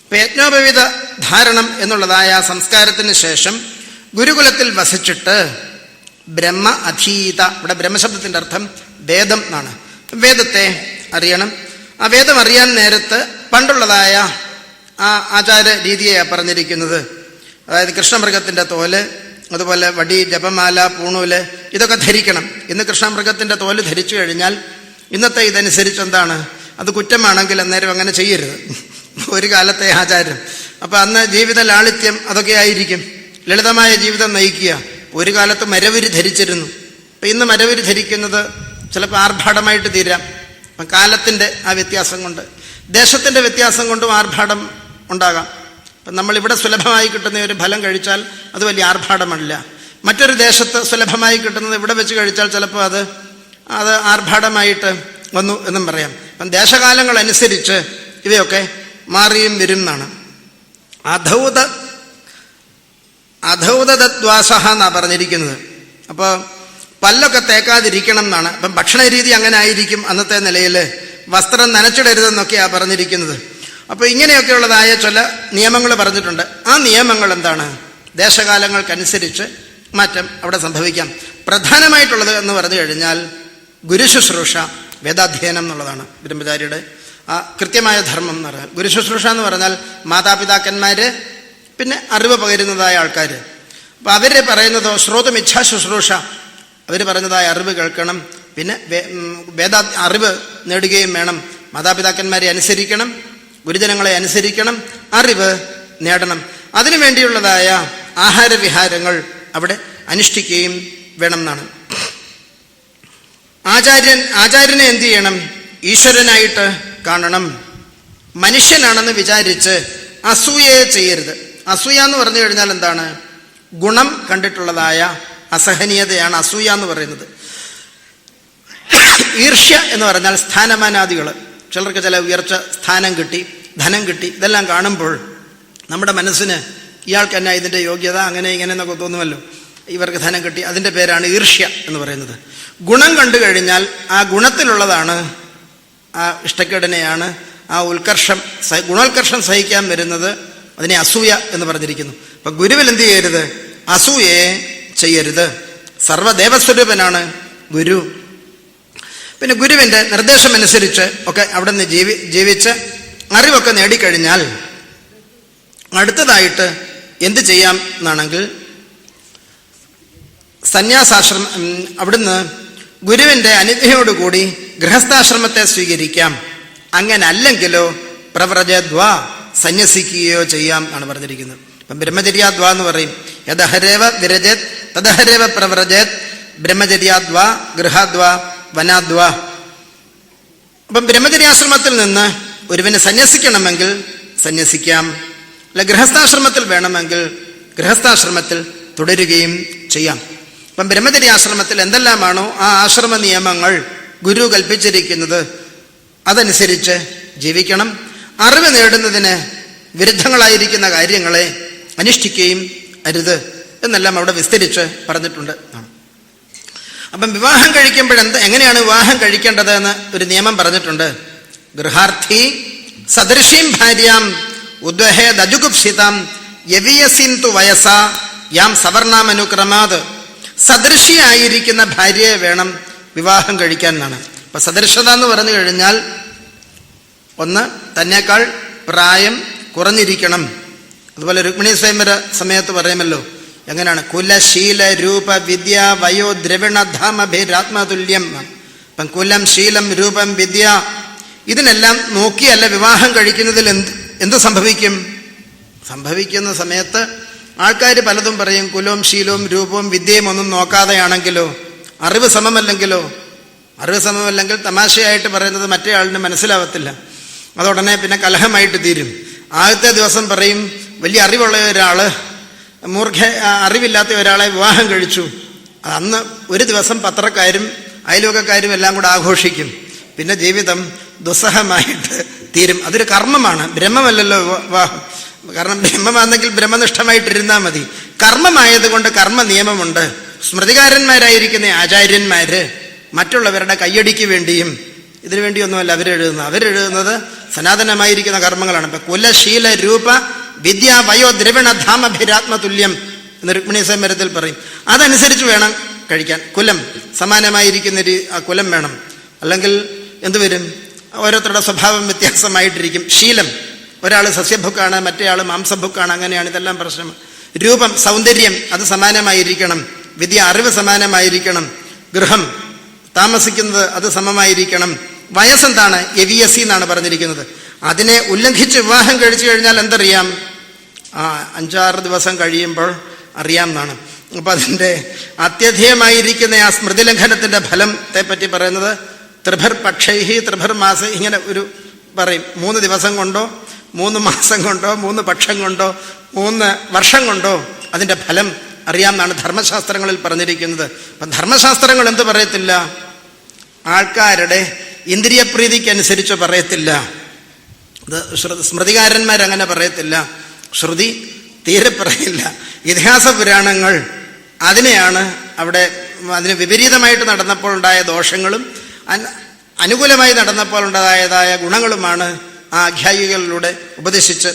ഇപ്പൊ യജ്ഞോപവീത ധാരണം എന്നുള്ളതായ സംസ്കാരത്തിന് ശേഷം ഗുരുകുലത്തിൽ വസിച്ചിട്ട് ബ്രഹ്മ അധീത, ഇവിടെ ബ്രഹ്മശബ്ദത്തിന്റെ അർത്ഥം വേദം എന്നാണ്. വേദത്തെ അറിയണം. ആ വേദം അറിയാൻ നേരത്ത് പണ്ടുള്ളതായ ആ ആചാര രീതിയെയാണ് പറഞ്ഞിരിക്കുന്നത്. അതായത് കൃഷ്ണമൃഗത്തിന്റെ തോല്, അതുപോലെ വടി, ജപമാല, പൂണൂല് ഇതൊക്കെ ധരിക്കണം. ഇന്ന് കൃഷ്ണമൃഗത്തിന്റെ തോല് ധരിച്ചു കഴിഞ്ഞാൽ ഇന്നത്തെ ഇതനുസരിച്ച് എന്താണ്, അത് കുറ്റമാണെങ്കിൽ അന്നേരം അങ്ങനെ ചെയ്യരുത്. ഒരു കാലത്തെ ആചാരം. അപ്പൊ അന്ന് ജീവിത ലാളിത്യം അതൊക്കെ ആയിരിക്കും, ലളിതമായ ജീവിതം നയിക്കുക. ഒരു കാലത്ത് മരവുരി ധരിച്ചിരുന്നു. അപ്പൊ ഇന്ന് മരവുരി ധരിക്കുന്നത് ചിലപ്പോൾ ആർഭാടമായിട്ട് തീരാം. അപ്പം കാലത്തിന്റെ ആ വ്യത്യാസം കൊണ്ട്, ദേശത്തിന്റെ വ്യത്യാസം കൊണ്ടും ആർഭാടം ഉണ്ടാകാം. അപ്പം നമ്മളിവിടെ സുലഭമായി കിട്ടുന്ന ഒരു ഫലം കഴിച്ചാൽ അത് വലിയ ആർഭാടമല്ല. മറ്റൊരു ദേശത്ത് സുലഭമായി കിട്ടുന്നത് ഇവിടെ വെച്ച് കഴിച്ചാൽ ചിലപ്പോൾ അത് ആർഭാടമായിട്ട് വന്നു എന്നും പറയാം. അപ്പം ദേശകാലങ്ങൾ അനുസരിച്ച് ഇവയൊക്കെ മാറിയും വരും എന്നാണ്. അധൗതദ്വാസഹ എന്നാണ് പറഞ്ഞിരിക്കുന്നത്. അപ്പോൾ പല്ലൊക്കെ തേക്കാതിരിക്കണം എന്നാണ്. അപ്പം ഭക്ഷണ രീതി അങ്ങനെ ആയിരിക്കും അന്നത്തെ നിലയിൽ. വസ്ത്രം നനച്ചിടരുതെന്നൊക്കെയാണ് പറഞ്ഞിരിക്കുന്നത്. അപ്പോൾ ഇങ്ങനെയൊക്കെയുള്ളതായ ചില നിയമങ്ങൾ പറഞ്ഞിട്ടുണ്ട്. ആ നിയമങ്ങൾ എന്താണ്, ദേശകാലങ്ങൾക്കനുസരിച്ച് മാറ്റം അവിടെ സംഭവിക്കാം. പ്രധാനമായിട്ടുള്ളത് എന്ന് പറഞ്ഞു കഴിഞ്ഞാൽ ഗുരുശുശ്രൂഷ, വേദാധ്യയനം എന്നുള്ളതാണ് ബ്രഹ്മചാരിയുടെ ആ കൃത്യമായ ധർമ്മം എന്ന് പറഞ്ഞാൽ. ഗുരുശുശ്രൂഷ എന്ന് പറഞ്ഞാൽ മാതാപിതാക്കന്മാര്, പിന്നെ അറിവ് പകരുന്നതായ ആൾക്കാർ. അപ്പം അവർ പറയുന്നതോ ശ്രോതമിച്ഛാ ശുശ്രൂഷ, അവർ പറയുന്നതായ അറിവ് കേൾക്കണം. പിന്നെ അറിവ് നേടുകയും വേണം. മാതാപിതാക്കന്മാരെ അനുസരിക്കണം, ഗുരുജനങ്ങളെ അനുസരിക്കണം, അറിവ് നേടണം. അതിനു വേണ്ടിയുള്ളതായ ആഹാരവിഹാരങ്ങൾ അവിടെ അനുഷ്ഠിക്കുകയും വേണം എന്നാണ്. ആചാര്യനെ എന്ത് ചെയ്യണം, ഈശ്വരനായിട്ട് കാണണം. മനുഷ്യനാണെന്ന് വിചാരിച്ച് അസൂയയെ ചെയ്യരുത്. അസൂയ എന്ന് പറഞ്ഞു കഴിഞ്ഞാൽ എന്താണ്, ഗുണം കണ്ടിട്ടുള്ളതായ അസഹനീയതയാണ് അസൂയ എന്ന് പറയുന്നത്. ഈർഷ്യ എന്ന് പറഞ്ഞാൽ സ്ഥാനമാനാദികൾ, ചിലർക്ക് ചില ഉയർച്ച, സ്ഥാനം കിട്ടി, ധനം കിട്ടി, ഇതെല്ലാം കാണുമ്പോൾ നമ്മുടെ മനസ്സിന് ഇയാൾക്ക് തന്നെ ഇതിൻ്റെ യോഗ്യത അങ്ങനെ ഇങ്ങനെ എന്നൊക്കെ തോന്നുമല്ലോ. ഇവർക്ക് ധനം കിട്ടി, അതിൻ്റെ പേരാണ് ഈർഷ്യ എന്ന് പറയുന്നത്. ഗുണം കണ്ടു കഴിഞ്ഞാൽ ആ ഗുണത്തിലുള്ളതാണ്, ആ ഇഷ്ടക്കേടിനെയാണ്, ആ ഗുണോത്കർഷം സഹിക്കാൻ വരുന്നത്, അതിനെ അസൂയ എന്ന് പറഞ്ഞിരിക്കുന്നു. അപ്പൊ ഗുരുവിൽ എന്ത് ചെയ്യരുത്, അസൂയയെ ചെയ്യരുത്. സർവദേവസ്വരൂപനാണ് ഗുരു. പിന്നെ ഗുരുവിൻ്റെ നിർദ്ദേശമനുസരിച്ച് ഒക്കെ അവിടെ നിന്ന് ജീവിച്ച് അറിവൊക്കെ നേടിക്കഴിഞ്ഞാൽ അടുത്തതായിട്ട് എന്ത് ചെയ്യാം എന്നാണെങ്കിൽ സന്യാസാശ്രമം, അവിടുന്ന് ഗുരുവിൻ്റെ അനുജ്ഞയോടുകൂടി ഗൃഹസ്ഥാശ്രമത്തെ സ്വീകരിക്കാം. അങ്ങനെ അല്ലെങ്കിലോ പ്രവ്രജദ്വാ, സന്യസിക്കുകയോ ചെയ്യാം എന്നാണ് പറഞ്ഞിരിക്കുന്നത്. ഇപ്പം ബ്രഹ്മചര്യാദ്വാ എന്ന് പറയും. യദഹരേവ വിരജത് തദഹരേവ പ്രവ്രജത് ബ്രഹ്മചര്യാദ്വാ ഗൃഹാദ്വാ വനാദ്വാ. അപ്പം ബ്രഹ്മചര്യാശ്രമത്തിൽ നിന്ന് ഒരുവന് സന്യസിക്കണമെങ്കിൽ സന്യസിക്കാം, അല്ല ഗൃഹസ്ഥാശ്രമത്തിൽ വേണമെങ്കിൽ ഗൃഹസ്ഥാശ്രമത്തിൽ തുടരുകയും ചെയ്യാം. അപ്പം ബ്രഹ്മചര്യാശ്രമത്തിൽ എന്തെല്ലാമാണോ ആ ആശ്രമ നിയമങ്ങൾ ഗുരു കൽപ്പിച്ചിരിക്കുന്നത് അതനുസരിച്ച് ജീവിക്കണം. അറിവ് നേടുന്നതിന് വിരുദ്ധങ്ങളായിരിക്കുന്ന കാര്യങ്ങളെ അനുഷ്ഠിക്കുകയും അരുത് എന്നെല്ലാം അവിടെ വിസ്തരിച്ച് പറഞ്ഞിട്ടുണ്ട്. അപ്പം വിവാഹം കഴിക്കുമ്പോൾ എങ്ങനെയാണ് വിവാഹം കഴിക്കേണ്ടത് എന്ന് ഒരു നിയമം പറഞ്ഞിട്ടുണ്ട്. ഗൃഹാർത്ഥി സദൃശീം ഭാര്യാം ഉദ്വഹേദജുഗുപ്സിതാം യവീയസിന്തു വയസ യാം സവർണാമനുക്രമാത്. സദൃശിയായിരിക്കുന്ന ഭാര്യയെ വേണം വിവാഹം കഴിക്കാൻ എന്നാണ്. അപ്പം സദൃശത എന്ന് പറഞ്ഞു കഴിഞ്ഞാൽ ഒന്ന്, തന്നേക്കാൾ പ്രായം കുറഞ്ഞിരിക്കണം. അതുപോലെ രുക്മിണി സ്വയംവര സമയത്ത് പറയുമല്ലോ, എങ്ങനെയാണ്, കുലശീല രൂപ വിദ്യ വയോ ദ്രവിണ ധാമഭിരാത്മതുല്യം. അപ്പം കുലം, ശീലം, രൂപം, വിദ്യ ഇതിനെല്ലാം നോക്കിയല്ല വിവാഹം കഴിക്കുന്നതിൽ എന്ത് സംഭവിക്കും? സംഭവിക്കുന്ന സമയത്ത് ആൾക്കാർ പലതും പറയും, കുലവും ശീലവും രൂപവും വിദ്യയും ഒന്നും നോക്കാതെയാണെങ്കിലോ, അറിവ് സമമല്ലെങ്കിലോ. അറിവ് സമമല്ലെങ്കിൽ തമാശയായിട്ട് പറയുന്നത് മറ്റേ ആളിന് മനസ്സിലാവത്തില്ല, അതുടനെ പിന്നെ കലഹമായിട്ട് തീരും. ആദ്യത്തെ ദിവസം പറയും വലിയ അറിവുള്ള ഒരാൾ അറിവില്ലാത്ത ഒരാളെ വിവാഹം കഴിച്ചു. അന്ന് ഒരു ദിവസം പത്രക്കാരും അയൽവക്കക്കാരും എല്ലാം കൂടെ ആഘോഷിക്കും. പിന്നെ ജീവിതം ദുസ്സഹമായിട്ട് തീരും. അതൊരു കർമ്മമാണ്, ബ്രഹ്മമല്ലല്ലോ വിവാഹം. കാരണം ബ്രഹ്മമാണെങ്കിൽ ബ്രഹ്മനിഷ്ഠമായിട്ടിരുന്നാൽ മതി. കർമ്മമായതുകൊണ്ട് കർമ്മ നിയമമുണ്ട്. സ്മൃതികാരന്മാരായിരിക്കുന്ന ആചാര്യന്മാര് മറ്റുള്ളവരുടെ കയ്യടിക്ക് വേണ്ടിയും ഇതിനു വേണ്ടിയൊന്നുമല്ല അവരെഴുതുന്നത് സനാതനമായിരിക്കുന്ന കർമ്മങ്ങളാണ്. ഇപ്പൊ കുലശീല രൂപ വിദ്യാ വയോ ദ്രവിണ ധാമഭിരാത്മതുല്യം എന്ന് രുക്മിണി സ്വയംവരത്തിൽ പറയും. അതനുസരിച്ച് വേണം കഴിക്കാൻ. കുലം സമാനമായിരിക്കുന്ന കുലം വേണം, അല്ലെങ്കിൽ എന്തുവരും, ഓരോരുത്തരുടെ സ്വഭാവം വ്യത്യാസമായിട്ടിരിക്കും. ശീലം, ഒരാൾ സസ്യഭുക്കാണ്, മറ്റേയാൾ മാംസഭുക്കാണ്, അങ്ങനെയാണ്. ഇതെല്ലാം പ്രശ്നം. രൂപം, സൗന്ദര്യം, അത് സമാനമായിരിക്കണം. വിദ്യ, അറിവ് സമാനമായിരിക്കണം. ഗൃഹം, താമസിക്കുന്നത് അത് സമമായിരിക്കണം. വയസ്സെന്താണ്? എവിയസി എന്നാണ് പറഞ്ഞിരിക്കുന്നത്. അതിനെ ഉല്ലംഘിച്ച് വിവാഹം കഴിച്ചു കഴിഞ്ഞാൽ എന്തറിയാം? 5-6 ദിവസം കഴിയുമ്പോൾ അറിയാം എന്നാണ്. അപ്പൊ അതിൻ്റെ അത്യധികമായിരിക്കുന്ന ആ സ്മൃതിലംഘനത്തിന്റെ ഫലത്തെ പറ്റി പറയുന്നത് ത്രിഭർ പക്ഷൈഹി ത്രിഭർ മാസ, ഇങ്ങനെ ഒരു പറയും. 3 ദിവസം കൊണ്ടോ 3 മാസം കൊണ്ടോ 3 പക്ഷം കൊണ്ടോ 3 വർഷം കൊണ്ടോ അതിൻ്റെ ഫലം അറിയാമെന്നാണ് ധർമ്മശാസ്ത്രങ്ങളിൽ പറഞ്ഞിരിക്കുന്നത്. അപ്പം ധർമ്മശാസ്ത്രങ്ങൾ എന്ത് പറയത്തില്ല? ആൾക്കാരുടെ ഇന്ദ്രിയപ്രീതിക്കനുസരിച്ച് പറയത്തില്ല. സ്മൃതികാരന്മാരങ്ങനെ പറയത്തില്ല. ശ്രുതി തീരെ പറയില്ല. ഇതിഹാസ പുരാണങ്ങൾ അതിനെയാണ് അവിടെ അതിന് വിപരീതമായിട്ട് നടന്നപ്പോൾ ഉണ്ടായ ദോഷങ്ങളും അനുകൂലമായി നടന്നപ്പോൾ ഉണ്ടായതായ ഗുണങ്ങളുമാണ് ആ ആഖ്യായികളിലൂടെ ഉപദേശിച്ച്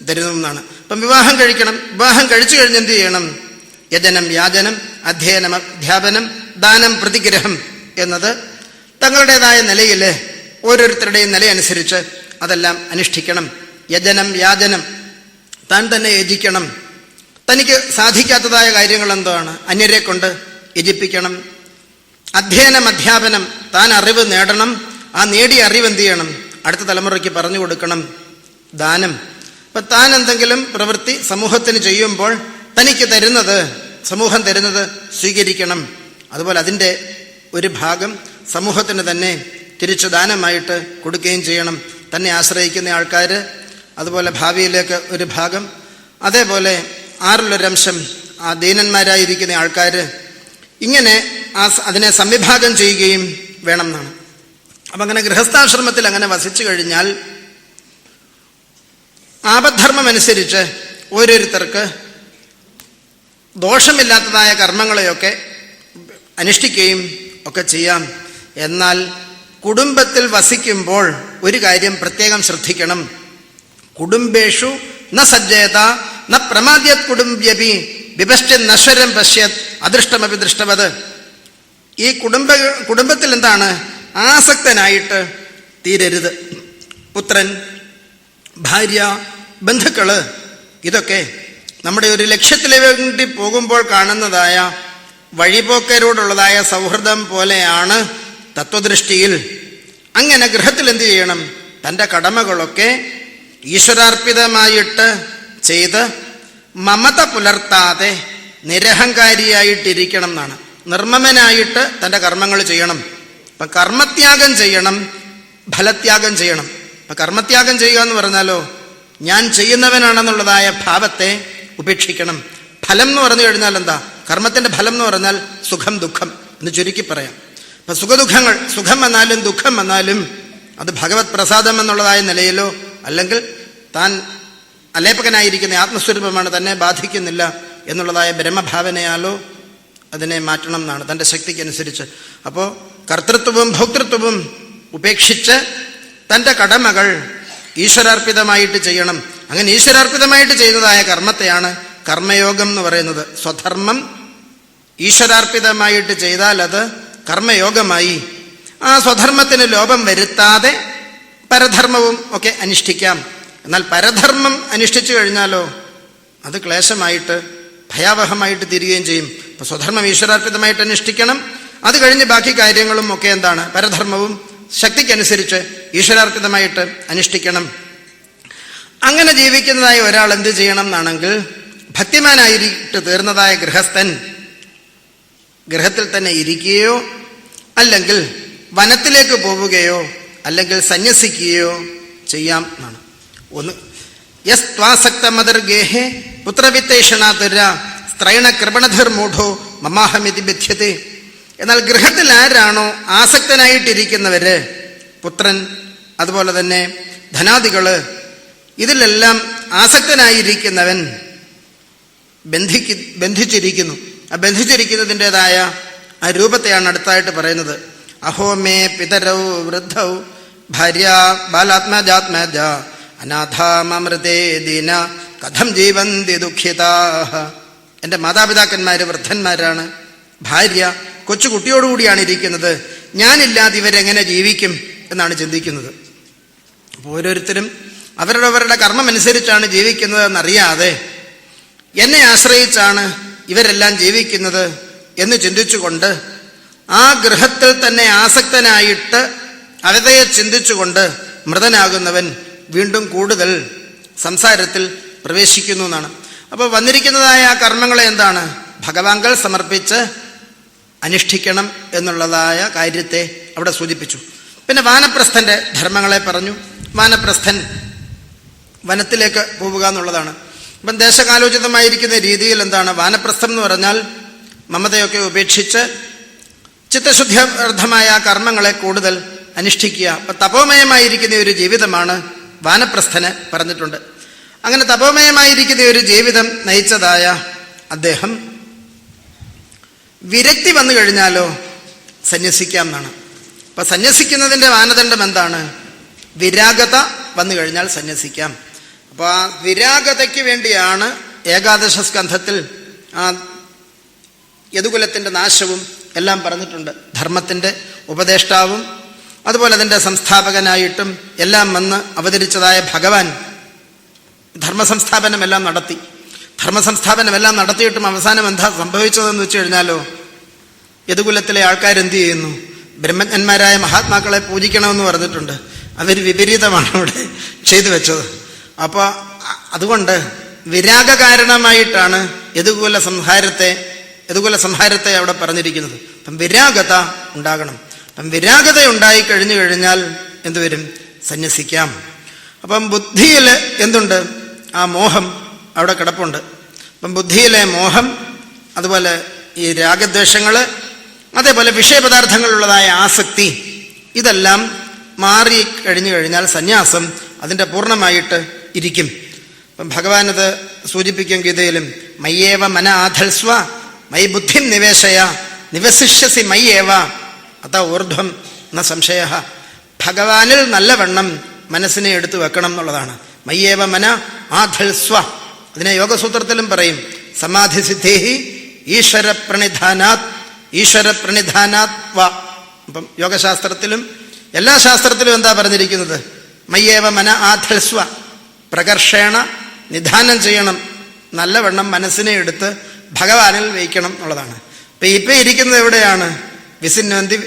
തരുന്നതെന്നാണ്. അപ്പം വിവാഹം കഴിക്കണം. വിവാഹം കഴിച്ചു കഴിഞ്ഞ് എന്ത് ചെയ്യണം? യജനം, യാചനം, അധ്യയനം, അധ്യാപനം, ദാനം, പ്രതിഗ്രഹം എന്നത് തങ്ങളുടേതായ നിലയിൽ ഓരോരുത്തരുടെയും നിലയനുസരിച്ച് അതെല്ലാം അനുഷ്ഠിക്കണം. യജനം, യാചനം, താൻ തന്നെ യജിക്കണം. തനിക്ക് സാധിക്കാത്തതായ കാര്യങ്ങൾ എന്താണ്? അന്യരെ കൊണ്ട് യജിപ്പിക്കണം. അധ്യയനം, അധ്യാപനം, താൻ അറിവ് നേടണം. ആ നേടിയ അറിവ് എന്ത് ചെയ്യണം? അടുത്ത തലമുറയ്ക്ക് പറഞ്ഞു കൊടുക്കണം. ദാനം, ഇപ്പം താൻ എന്തെങ്കിലും പ്രവൃത്തി സമൂഹത്തിന് ചെയ്യുമ്പോൾ തനിക്ക് തരുന്നത്, സമൂഹം തരുന്നത് സ്വീകരിക്കണം. അതുപോലെ അതിൻ്റെ ഒരു ഭാഗം സമൂഹത്തിന് തന്നെ തിരിച്ചു ദാനമായിട്ട് കൊടുക്കുകയും ചെയ്യണം. തന്നെ ആശ്രയിക്കുന്ന ആൾക്കാർ, അതുപോലെ ഭാവിയിലേക്ക് ഒരു ഭാഗം, അതേപോലെ 1/6 ആ ദീനന്മാരായിരിക്കുന്ന ആൾക്കാർ, ഇങ്ങനെ അതിനെ സംവിഭാഗം ചെയ്യുകയും വേണം എന്നാണ്. അപ്പം അങ്ങനെ ഗൃഹസ്ഥാശ്രമത്തിൽ അങ്ങനെ വസിച്ചു കഴിഞ്ഞാൽ ആപദ്ധർമ്മം അനുസരിച്ച് ഓരോരുത്തർക്ക് ദോഷമില്ലാത്തതായ കർമ്മങ്ങളെയൊക്കെ അനുഷ്ഠിക്കുകയും ഒക്കെ ചെയ്യാം. എന്നാൽ കുടുംബത്തിൽ വസിക്കുമ്പോൾ ഒരു കാര്യം പ്രത്യേകം ശ്രദ്ധിക്കണം. കുടുംബേഷു ന സജ്ജേത ന പ്രമാദ്യത് കുടുംബ്യപി വിപശ്ചൻ നശ്വരം പശ്യത് അദൃഷ്ടമപി ദൃഷ്ടവത്. ഈ കുടുംബത്തിൽ എന്താണ്? ആസക്തനായിട്ട് തീരരുത്. പുത്രൻ, ഭാര്യ, ബന്ധുക്കള്, ഇതൊക്കെ നമ്മുടെ ഒരു ലക്ഷ്യത്തിനു വേണ്ടി പോകുമ്പോൾ കാണുന്നതായ വഴിപോക്കരോടുള്ളതായ സൗഹൃദം പോലെയാണ് തത്വദൃഷ്ടിയിൽ. അങ്ങനെ ഗൃഹത്തിൽ എന്ത് ചെയ്യണം? തൻ്റെ കടമകളൊക്കെ ഈശ്വരാർപ്പിതമായിട്ട് ചെയ്ത് മമത പുലർത്താതെ നിരഹങ്കാരിയായിട്ടിരിക്കണം എന്നാണ്. നിർമ്മമനായിട്ട് തൻ്റെ കർമ്മങ്ങൾ ചെയ്യണം. അപ്പം കർമ്മത്യാഗം ചെയ്യണം, ഫലത്യാഗം ചെയ്യണം. അപ്പം കർമ്മത്യാഗം ചെയ്യുക എന്ന് പറഞ്ഞാലോ, ഞാൻ ചെയ്യുന്നവനാണെന്നുള്ളതായ ഭാവത്തെ ഉപേക്ഷിക്കണം. ഫലം എന്ന് പറഞ്ഞു കഴിഞ്ഞാൽ എന്താ? കർമ്മത്തിൻ്റെ ഫലം എന്ന് പറഞ്ഞാൽ സുഖം, ദുഃഖം എന്ന് ചുരുക്കി പറയാം. അപ്പം സുഖദുഃഖങ്ങൾ, സുഖം വന്നാലും ദുഃഖം വന്നാലും അത് ഭഗവത് പ്രസാദം എന്നുള്ളതായ നിലയിലോ, അല്ലെങ്കിൽ താൻ അലേപകനായിരിക്കുന്ന ആത്മസ്വരൂപമാണ്, തന്നെ ബാധിക്കുന്നില്ല എന്നുള്ളതായ ബ്രഹ്മഭാവനയാലോ അതിനെ മാറ്റണം എന്നാണ് തൻ്റെ ശക്തിക്കനുസരിച്ച്. അപ്പോൾ കർത്തൃത്വവും ഭോക്തൃത്വവും ഉപേക്ഷിച്ച് തൻ്റെ കടമകൾ ഈശ്വരാർപ്പിതമായിട്ട് ചെയ്യണം. അങ്ങനെ ഈശ്വരാർപ്പിതമായിട്ട് ചെയ്യുന്നതായ കർമ്മത്തെയാണ് കർമ്മയോഗം എന്ന് പറയുന്നത്. സ്വധർമ്മം ഈശ്വരാർപ്പിതമായിട്ട് ചെയ്താൽ അത് കർമ്മയോഗമായി. ആ സ്വധർമ്മത്തിന് ലോപം വരുത്താതെ പരധർമ്മവും ഒക്കെ അനുഷ്ഠിക്കാം. എന്നാൽ പരധർമ്മം അനുഷ്ഠിച്ചു കഴിഞ്ഞാലോ അത് ക്ലേശമായിട്ട് ഭയാവഹമായിട്ട് തീരുകയും ചെയ്യും. അപ്പം സ്വധർമ്മം ഈശ്വരാർപ്പിതമായിട്ട് അനുഷ്ഠിക്കണം. അത് കഴിഞ്ഞ് ബാക്കി കാര്യങ്ങളും ഒക്കെ എന്താണ്? പരധർമ്മവും ശക്തിക്കനുസരിച്ച് ഈശ്വരാർപ്പിതമായിട്ട് അനുഷ്ഠിക്കണം. അങ്ങനെ ജീവിക്കുന്നതായ ഒരാൾ എന്ത് ചെയ്യണം എന്നാണെങ്കിൽ, ഭക്തിമാനായിട്ട് തീർന്നതായ ഗൃഹസ്ഥൻ ഗൃഹത്തിൽ തന്നെ ഇരിക്കുകയോ അല്ലെങ്കിൽ വനത്തിലേക്ക് പോവുകയോ അല്ലെങ്കിൽ സന്യസിക്കുകയോ ചെയ്യാം എന്നാണ്. ഒന്ന്, യസ് ത്വാസക്തമദർഗേഹേ പുത്രവിത്തേഷണാതുര സ്ത്രൈണ കൃപണധർമൂഢോ മമാഹമിതി ബധ്യത്തെ. എന്നാൽ ഗൃഹത്തിൽ ആരാണോ ആസക്തനായിട്ടിരിക്കുന്നവര്, പുത്രൻ, അതുപോലെ തന്നെ ധനാദികള്, ഇതിലെല്ലാം ആസക്തനായിരിക്കുന്നവൻ ബന്ധിച്ചിരിക്കുന്നു. ആ ബന്ധിച്ചിരിക്കുന്നതിൻ്റെതായ ആ രൂപത്തെയാണ് അടുത്തായിട്ട് പറയുന്നത്. അഹോമേ പിതരൗ വൃദ്ധൗ ഭാര്യ ബാലാത്മജാത്മജ അനാഥാമൃതേ ദീന കഥം ജീവന്തി ദുഃഖിതാഃ. എൻ്റെ മാതാപിതാക്കന്മാർ വൃദ്ധന്മാരാണ്, ഭാര്യ കൊച്ചുകുട്ടിയോടുകൂടിയാണ് ഇരിക്കുന്നത്, ഞാനില്ലാതെ ഇവരെങ്ങനെ ജീവിക്കും എന്നാണ് ചിന്തിക്കുന്നത്. അപ്പോൾ ഓരോരുത്തരും അവരുടെ കർമ്മമനുസരിച്ചാണ് ജീവിക്കുന്നത് എന്നറിയാതെ എന്നെ ആശ്രയിച്ചാണ് ഇവരെല്ലാം ജീവിക്കുന്നത് എന്ന് ചിന്തിച്ചുകൊണ്ട് ആ ഗൃഹത്തിൽ തന്നെ ആസക്തനായിട്ട് അവതയെ ചിന്തിച്ചുകൊണ്ട് മൃതനാകുന്നവൻ വീണ്ടും കൂടുതൽ സംസാരത്തിൽ പ്രവേശിക്കുന്നു എന്നാണ്. അപ്പോൾ വന്നിരിക്കുന്നതായ ആ കർമ്മങ്ങളെ എന്താണ്? ഭഗവാങ്കൽ സമർപ്പിച്ച് അനുഷ്ഠിക്കണം എന്നുള്ളതായ കാര്യത്തെ അവിടെ സൂചിപ്പിച്ചു. പിന്നെ വാനപ്രസ്ഥൻ്റെ ധർമ്മങ്ങളെ പറഞ്ഞു. വാനപ്രസ്ഥൻ വനത്തിലേക്ക് പോവുക എന്നുള്ളതാണ്. അപ്പം ദേശകാലോചിതമായിരിക്കുന്ന രീതിയിൽ എന്താണ് വാനപ്രസ്ഥം എന്ന് പറഞ്ഞാൽ മമതയൊക്കെ ഉപേക്ഷിച്ച് ചിത്തശുദ്ധ്യർത്ഥമായ കർമ്മങ്ങളെ കൂടുതൽ അനുഷ്ഠിക്കുക. അപ്പം തപോമയമായിരിക്കുന്ന ഒരു ജീവിതമാണ് വാനപ്രസ്ഥന് പറഞ്ഞിട്ടുണ്ട്. അങ്ങനെ തപോമയമായിരിക്കുന്ന ഒരു ജീവിതം നയിച്ചതായ അദ്ദേഹം വിരക്തി വന്നു കഴിഞ്ഞാലോ സന്യസിക്കാം എന്നാണ്. അപ്പം സന്യസിക്കുന്നതിൻ്റെ മാനദണ്ഡം എന്താണ്? വിരാഗത വന്നു കഴിഞ്ഞാൽ സന്യസിക്കാം. അപ്പോൾ ആ വിരാഗതയ്ക്ക് വേണ്ടിയാണ് ഏകാദശ സ്കന്ധത്തിൽ ആ യദുകുലത്തിൻ്റെ നാശവും എല്ലാം പറഞ്ഞിട്ടുണ്ട്. ധർമ്മത്തിൻ്റെ ഉപദേഷ്ടാവും അതുപോലെ അതിൻ്റെ സംസ്ഥാപകനായിട്ടും എല്ലാം വന്ന് അവതരിച്ചതായ ഭഗവാൻ ധർമ്മസംസ്ഥാപനമെല്ലാം നടത്തി. ധർമ്മസംസ്ഥാപനമെല്ലാം നടത്തിയിട്ടും അവസാനം എന്താ സംഭവിച്ചതെന്ന് വെച്ച് കഴിഞ്ഞാലോ, യദുകുലത്തിലെ ആൾക്കാരെന്ത് ചെയ്യുന്നു? ബ്രഹ്മജ്ഞന്മാരായ മഹാത്മാക്കളെ പൂജിക്കണമെന്ന് പറഞ്ഞിട്ടുണ്ട്. അവർ വിപരീതമാണ് അവിടെ ചെയ്തു വെച്ചത്. അപ്പോൾ അതുകൊണ്ട് വിരാഗ കാരണമായിട്ടാണ് യദുകുല സംഹാരത്തെ അവിടെ പറഞ്ഞിരിക്കുന്നത്. അപ്പം വിരാഗത ഉണ്ടാകണം. അപ്പം വിരാഗത ഉണ്ടായി കഴിഞ്ഞു കഴിഞ്ഞാൽ എന്തുവരും? സന്യസിക്കാം. അപ്പം ബുദ്ധിയിൽ എന്തുണ്ട്? ആ മോഹം അവിടെ കിടപ്പുണ്ട്. അപ്പം ബുദ്ധിയിലെ മോഹം, അതുപോലെ ഈ രാഗദ്വേഷങ്ങൾ, അതേപോലെ വിഷയപദാർത്ഥങ്ങളുള്ളതായ ആസക്തി, ഇതെല്ലാം മാറി കഴിഞ്ഞു കഴിഞ്ഞാൽ സന്യാസം അതിൻ്റെ പൂർണ്ണമായിട്ട് ഇരിക്കും. അപ്പം ഭഗവാനത് സൂചിപ്പിക്കും ഗീതയിലും. മയ്യേവ മന ആധൽസ്വ മൈ ബുദ്ധിം നിവേശയ നിവസിഷ്യസി മയ്യേവ അത ഊർധ്വം എന്ന സംശയ. ഭഗവാനിൽ നല്ലവണ്ണം മനസ്സിനെ എടുത്തു വെക്കണം എന്നുള്ളതാണ്. മയ്യേവ മന ആധൽസ്വ. അതിനെ യോഗസൂത്രത്തിലും പറയും. സമാധിസിദ്ധേഹി ഈശ്വരപ്രണിധാനാത് വ. അപ്പം യോഗശാസ്ത്രത്തിലും എല്ലാ ശാസ്ത്രത്തിലും എന്താ പറഞ്ഞിരിക്കുന്നത്? മയ്യേവ മന ആധൽസ്വ. പ്രകർഷേണ നിധാനം ചെയ്യണം, നല്ലവണ്ണം മനസ്സിനെ എടുത്ത് ഭഗവാനിൽ വയ്ക്കണം എന്നുള്ളതാണ്. ഇപ്പം ഇരിക്കുന്നത് എവിടെയാണ്? വിസിന്നന്തി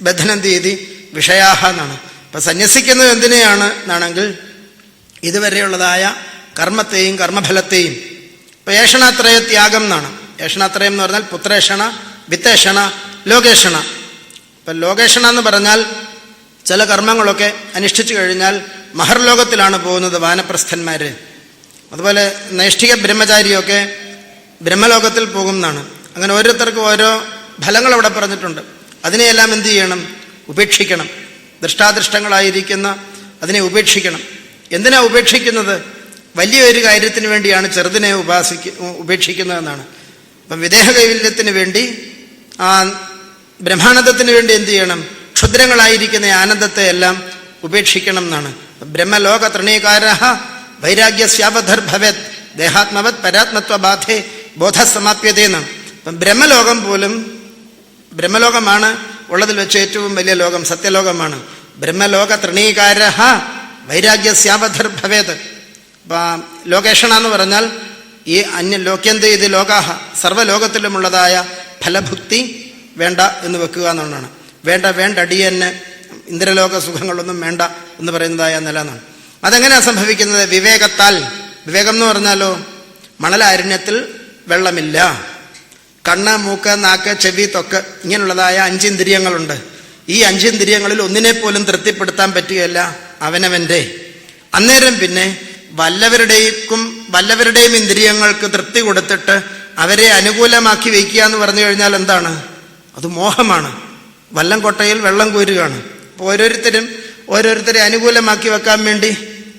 ബന്ധനന്തി ഇതി വിഷയാഹ എന്നാണ്. അപ്പം സന്യസിക്കുന്നത് എന്തിനെയാണ് എന്നാണെങ്കിൽ ഇതുവരെയുള്ളതായ കർമ്മത്തെയും കർമ്മഫലത്തെയും. ഇപ്പം ഏഷണാത്രയ ത്യാഗം എന്നാണ്. ഏഷണാത്രയം എന്ന് പറഞ്ഞാൽ പുത്രേഷണ, വിത്തേഷണ, ലോകേഷണ. ഇപ്പം ലോകേഷണ എന്ന് പറഞ്ഞാൽ ചില കർമ്മങ്ങളൊക്കെ അനുഷ്ഠിച്ചു കഴിഞ്ഞാൽ മഹർലോകത്തിലാണ് പോകുന്നത് വാനപ്രസ്ഥന്മാർ. അതുപോലെ നൈഷ്ഠിക ബ്രഹ്മചാരിയൊക്കെ ബ്രഹ്മലോകത്തിൽ പോകും എന്നാണ്. അങ്ങനെ ഓരോരുത്തർക്കും ഓരോ ഫലങ്ങൾ അവിടെ പറഞ്ഞിട്ടുണ്ട്. അതിനെയെല്ലാം എന്തു ചെയ്യണം? ഉപേക്ഷിക്കണം. ദൃഷ്ടാദൃഷ്ടങ്ങളായിരിക്കുന്ന അതിനെ ഉപേക്ഷിക്കണം. എന്തിനാ ഉപേക്ഷിക്കുന്നത്? വലിയൊരു കാര്യത്തിന് വേണ്ടിയാണ് ചെറുതിനെ ഉപേക്ഷിക്കുന്നതെന്നാണ്. അപ്പം വിദേഹ കൈവല്യത്തിന് വേണ്ടി, ആ ബ്രഹ്മാനന്ദത്തിന് വേണ്ടി എന്തു ചെയ്യണം? ക്ഷുദ്രങ്ങളായിരിക്കുന്ന ആനന്ദത്തെ എല്ലാം ഉപേക്ഷിക്കണം എന്നാണ്. ബ്രഹ്മലോക തൃണീകാര വൈരാഗ്യസ്യാവധർ ഭവേത് ദേഹാത്മവത് പരാത്മത്വ ബാധേ ബോധസമാപ്യത എന്നാണ്. അപ്പം ബ്രഹ്മലോകം പോലും, ബ്രഹ്മലോകമാണ് ഉള്ളതിൽ വെച്ച് ഏറ്റവും വലിയ ലോകം, സത്യലോകമാണ്. ബ്രഹ്മലോക തൃണീകാര വൈരാഗ്യസ്യാവധർ ഭവേത്. ലോകേഷണ എന്ന് പറഞ്ഞാൽ ഈ ലോക്യന്ത ഇത് ലോകാഹ, സർവ്വലോകത്തിലുമുള്ളതായ ഫലഭുക്തി വേണ്ട എന്ന് വെക്കുക എന്നുള്ളതാണ്. വേണ്ട അടിയന് ഇന്ദ്രലോക സുഖങ്ങളൊന്നും വേണ്ട എന്ന് പറയുന്നതായ നില എന്നാണ്. അതെങ്ങനെയാണ് സംഭവിക്കുന്നത്? വിവേകത്താൽ. വിവേകം എന്ന് പറഞ്ഞാലോ, മണലാരണ്യത്തിൽ വെള്ളമില്ല. കണ്ണ്, മൂക്ക്, നാക്ക്, ചെവി, ത്വക്ക്, ഇങ്ങനെയുള്ളതായ 5 ഇന്ദ്രിയങ്ങളുണ്ട്. ഈ 5 ഇന്ദ്രിയങ്ങളിൽ ഒന്നിനെ പോലും തൃപ്തിപ്പെടുത്താൻ പറ്റുകയില്ല അവനവൻ്റെ. അന്നേരം പിന്നെ വല്ലവരുടെയും ഇന്ദ്രിയങ്ങൾക്ക് തൃപ്തി കൊടുത്തിട്ട് അവരെ അനുകൂലമാക്കി വയ്ക്കുക എന്ന് പറഞ്ഞു കഴിഞ്ഞാൽ എന്താണ്? അത് മോഹമാണ്. വല്ലം കൊട്ടയിൽ വെള്ളം കോരുകയാണ്. അപ്പോൾ ഓരോരുത്തരും ഓരോരുത്തരെ അനുകൂലമാക്കി വെക്കാൻ വേണ്ടി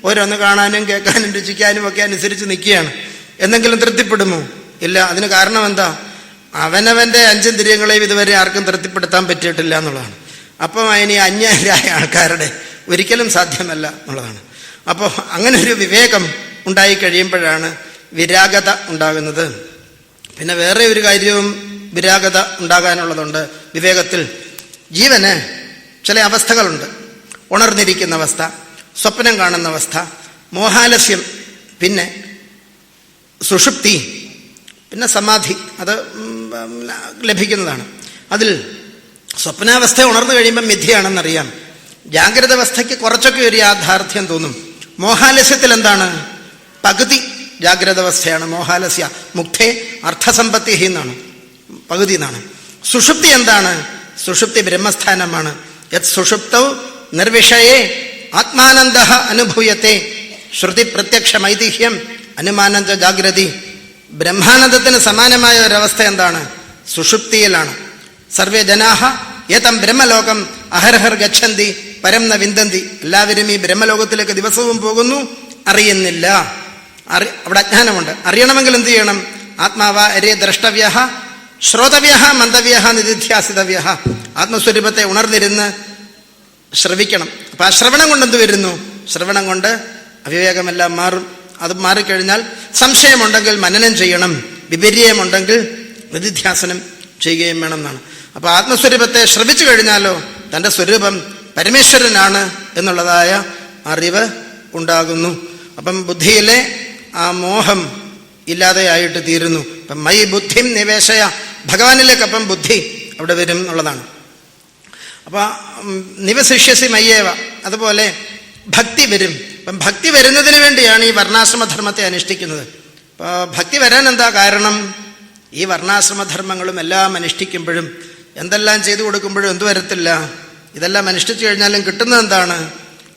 ഓരോന്ന് കാണാനും കേൾക്കാനും രുചിക്കാനും ഒക്കെ അനുസരിച്ച് നിൽക്കുകയാണ്. എന്തെങ്കിലും തൃപ്തിപ്പെടുമോ? ഇല്ല. അതിന് കാരണം എന്താ? അവനവൻ്റെ അഞ്ചിന്ദ്രിയങ്ങളെയും ഇതുവരെ ആർക്കും തൃപ്തിപ്പെടുത്താൻ പറ്റിയിട്ടില്ല എന്നുള്ളതാണ്. അപ്പം അതിന് അന്യരായ ആൾക്കാരുടെ ഒരിക്കലും സാധ്യമല്ല എന്നുള്ളതാണ്. അപ്പോൾ അങ്ങനെ ഒരു വിവേകം ഉണ്ടായി കഴിയുമ്പോഴാണ് വിരാഗത ഉണ്ടാകുന്നത്. പിന്നെ വേറെ ഒരു കാര്യവും വിരാഗത ഉണ്ടാകാനുള്ളതുണ്ട്. വിവേകത്തിൽ ജീവന് ചില അവസ്ഥകളുണ്ട്. ഉണർന്നിരിക്കുന്ന അവസ്ഥ, സ്വപ്നം കാണുന്ന അവസ്ഥ, മോഹാലസ്യം, പിന്നെ സുഷുപ്തി, പിന്നെ സമാധി. അത് ലഭിക്കുന്നതാണ്. അതിൽ സ്വപ്നാവസ്ഥ ഉണർന്നു കഴിയുമ്പോൾ മിഥ്യയാണെന്നറിയാം. ജാഗ്രത അവസ്ഥയ്ക്ക് കുറച്ചൊക്കെ ഒരു യാഥാർത്ഥ്യം തോന്നും. മോഹാലസ്യത്തിൽ എന്താണ്? പകുതി ജാഗ്രത അവസ്ഥയാണ് മോഹാലസ്യ. മുക്തേ അർത്ഥസമ്പത്തി എന്നാണ്, പകുതി എന്നാണ്. സുഷുപ്തി എന്താണ്? സുഷുപ്തി ബ്രഹ്മസ്ഥാനമാണ്. യത് സുഷുപ്തൗ നിർവിഷയേ ആത്മാനന്ദ അനുഭൂയത്തെ ശ്രുതി പ്രത്യക്ഷമൈതിഹ്യം അനുമാനഞ്ച ജാഗ്രതി. ബ്രഹ്മാനന്ദത്തിന് സമാനമായ ഒരവസ്ഥ എന്താണ്? സുഷുപ്തിയിലാണ്. സർവേ ജനാഹ ഏതം ബ്രഹ്മലോകം അഹർഹർ ഗച്ഛന്തി പരം ന വിന്ദന്തി. എല്ലാവരും ഈ ബ്രഹ്മലോകത്തിലേക്ക് ദിവസവും പോകുന്നു, അറിയുന്നില്ല. അവിടെ അജ്ഞാനമുണ്ട്. അറിയണമെങ്കിൽ എന്ത് ചെയ്യണം? ആത്മാവ അരേ ദ്രഷ്ടവ്യ ശ്രോതവ്യ മന്ദവ്യ നിധിധ്യാസിതവ്യ. ആത്മസ്വരൂപത്തെ ഉണർന്നിരുന്ന് ശ്രവിക്കണം. അപ്പം ആ ശ്രവണം കൊണ്ട് എന്ത് വരുന്നു? ശ്രവണം കൊണ്ട് അവിവേകമെല്ലാം മാറും. അത് മാറിക്കഴിഞ്ഞാൽ സംശയമുണ്ടെങ്കിൽ മനനം ചെയ്യണം, വിപര്യമുണ്ടെങ്കിൽ നിധിധ്യാസനം ചെയ്യുകയും വേണം എന്നാണ്. അപ്പോൾ ആത്മസ്വരൂപത്തെ ശ്രവിച്ചു കഴിഞ്ഞാലോ തൻ്റെ സ്വരൂപം പരമേശ്വരനാണ് എന്നുള്ളതായ അറിവ് ഉണ്ടാകുന്നു. അപ്പം ബുദ്ധിയിലെ ആ മോഹം ഇല്ലാതെയായിട്ട് തീരുന്നു. അപ്പം മൈ ബുദ്ധിം നിവേശയ, ഭഗവാനിലേക്കപ്പം ബുദ്ധി അവിടെ വരും എന്നുള്ളതാണ്. അപ്പോൾ നിവശിഷ്യസി മയ്യേവ, അതുപോലെ ഭക്തി വരും. അപ്പം ഭക്തി വരുന്നതിന് വേണ്ടിയാണ് ഈ വർണ്ണാശ്രമധർമ്മത്തെ അനുഷ്ഠിക്കുന്നത്. അപ്പോൾ ഭക്തി വരാൻ എന്താ കാരണം? ഈ വർണ്ണാശ്രമധർമ്മങ്ങളും എല്ലാം അനുഷ്ഠിക്കുമ്പോഴും എന്തെല്ലാം ചെയ്തു കൊടുക്കുമ്പോഴും എന്തു വരത്തില്ല? ഇതെല്ലാം അനുഷ്ഠിച്ചു കഴിഞ്ഞാലും കിട്ടുന്നത് എന്താണ്?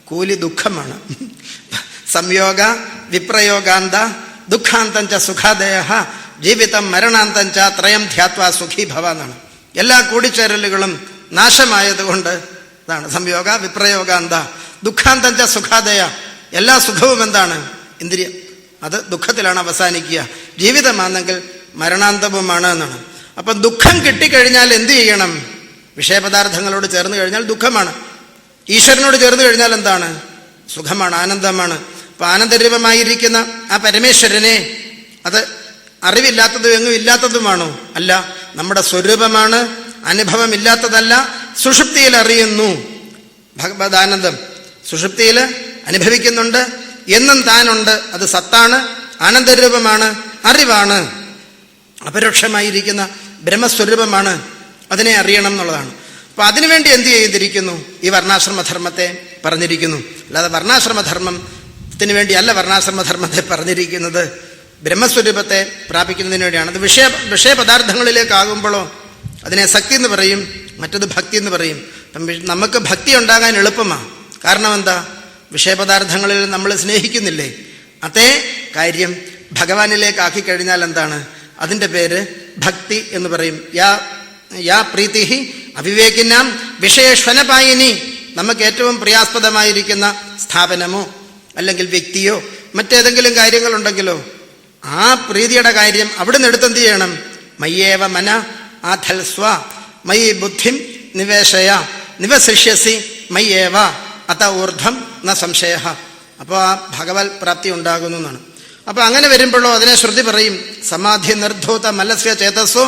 കൂലി ദുഃഖമാണ്. സംയോഗ വിപ്രയോഗാന്ത ദുഃഖാന്തഞ്ച സുഖാദയ ജീവിതം മരണാന്തഞ്ച ത്രയം ധ്യാത്വാ സുഖീ ഭവ എന്നാണ്. എല്ലാ കൂടിച്ചേരലുകളും നാശമായതുകൊണ്ട് ഇതാണ് സംയോഗ വിപ്രയോഗാന്ത ദുഃഖാന്തഞ്ച സുഖാദയ. എല്ലാ സുഖവും എന്താണ്? ഇന്ദ്രിയം. അത് ദുഃഖത്തിലാണ് അവസാനിക്കുക. ജീവിതമാണെങ്കിൽ മരണാന്തവുമാണ് എന്നാണ്. അപ്പം ദുഃഖം കിട്ടിക്കഴിഞ്ഞാൽ എന്ത് ചെയ്യണം? വിഷയപദാർത്ഥങ്ങളോട് ചേർന്ന് കഴിഞ്ഞാൽ ദുഃഖമാണ്. ഈശ്വരനോട് ചേർന്ന് കഴിഞ്ഞാൽ എന്താണ്? സുഖമാണ്, ആനന്ദമാണ്. അപ്പം ആനന്ദരൂപമായിരിക്കുന്ന ആ പരമേശ്വരനെ അത് അറിവില്ലാത്തതും എങ്ങും ഇല്ലാത്തതുമാണോ? അല്ല, നമ്മുടെ സ്വരൂപമാണ്, അനുഭവമില്ലാത്തതല്ല. സുഷുപ്തിയിൽ അറിയുന്നു ഭഗവതാനന്ദം. സുഷുപ്തിയിൽ അനുഭവിക്കുന്നുണ്ട്, എന്നും താനുണ്ട്. അത് സത്താണ്, ആനന്ദരൂപമാണ്, അറിവാണ്, അപരോക്ഷമായിരിക്കുന്ന ബ്രഹ്മസ്വരൂപമാണ്. അതിനെ അറിയണം എന്നുള്ളതാണ്. അപ്പം അതിനുവേണ്ടി എന്ത് ചെയ്തിരിക്കുന്നു? ഈ വർണ്ണാശ്രമധർമ്മത്തെ പറഞ്ഞിരിക്കുന്നു. അല്ലാതെ വർണ്ണാശ്രമധർമ്മത്തിന് വേണ്ടിയല്ല വർണ്ണാശ്രമധർമ്മത്തെ പറഞ്ഞിരിക്കുന്നത്. ബ്രഹ്മസ്വരൂപത്തെ പ്രാപിക്കുന്നതിന് വേണ്ടിയാണ്. അത് വിഷയപദാർത്ഥങ്ങളിലേക്കാകുമ്പോഴോ അതിനെ സക്തി എന്ന് പറയും, മറ്റത് ഭക്തി എന്ന് പറയും. നമുക്ക് ഭക്തി ഉണ്ടാകാൻ എളുപ്പമാണ്. കാരണം എന്താ? വിഷയപദാർത്ഥങ്ങളിൽ നമ്മൾ സ്നേഹിക്കുന്നില്ലേ? അതേ കാര്യം ഭഗവാനിലേക്ക് ആക്കിക്കഴിഞ്ഞാൽ എന്താണ്? അതിൻ്റെ പേര് ഭക്തി എന്ന് പറയും. യാ പ്രീതി അവിവേകിനാം വിഷയശ്വനപായിനി. നമുക്ക് ഏറ്റവും പ്രിയാസ്പദമായിരിക്കുന്ന സ്ഥാപനമോ അല്ലെങ്കിൽ വ്യക്തിയോ മറ്റേതെങ്കിലും കാര്യങ്ങളുണ്ടെങ്കിലോ ആ പ്രീതിയുടെ കാര്യം അവിടെ നിന്ന് എടുത്തെന്ത് ചെയ്യണം? മയ്യേവ മന ആധൽ സ്വ മയി ബുദ്ധിം നിവേശയ നിവശിഷ്യസി മയ്യേവ അത ഊർധ്വം ന സംശയ. അപ്പോൾ ആ ഭഗവത് പ്രാപ്തി ഉണ്ടാകുന്നു എന്നാണ്. അപ്പോൾ അങ്ങനെ വരുമ്പോഴോ അതിനെ ശ്രുതി പറയും, സമാധി നിർധൂത മലസ്യ ചേതസ്സോ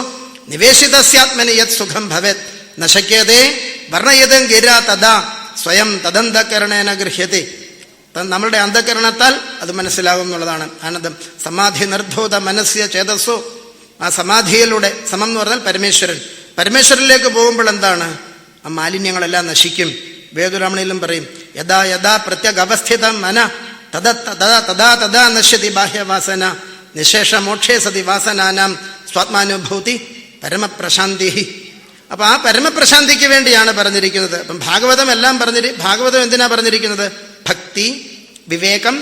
നിവേശിതസ്യാത്മനി യത് സുഖം ഭവേത് ന ശക്യതേ വർണ്ണയതം ഗിരാ തഥാ സ്വയം തദന്തകരണേന ഗൃഹ്യത്തെ. നമ്മളുടെ അന്ധകരണത്താൽ അത് മനസ്സിലാകും എന്നുള്ളതാണ് ആനന്ദം. സമാധി നിർധൂത മനസ്യ ചേതസ്സോ, ആ സമാധിയിലൂടെ, സമം എന്ന് പറഞ്ഞാൽ പരമേശ്വരൻ, പരമേശ്വരനിലേക്ക് പോകുമ്പോൾ എന്താണ്? ആ മാലിന്യങ്ങളെല്ലാം നശിക്കും. വേദുരാമണിയിലും പറയും, യഥാ യഥാ പ്രത്യഗവസ്ഥിതം മന തദാ തദാ തദാ നശ്യതി ബാഹ്യവാസന നിശേഷ മോക്ഷേ സതി വാസനാനാം സ്വാത്മാനുഭൂതി പരമപ്രശാന്തി. അപ്പം ആ പരമപ്രശാന്തിക്ക് വേണ്ടിയാണ് പറഞ്ഞിരിക്കുന്നത്. അപ്പം ഭാഗവതം എല്ലാം ഭാഗവതം എന്തിനാ പറഞ്ഞിരിക്കുന്നത്? ഭക്തി, വിവേകം,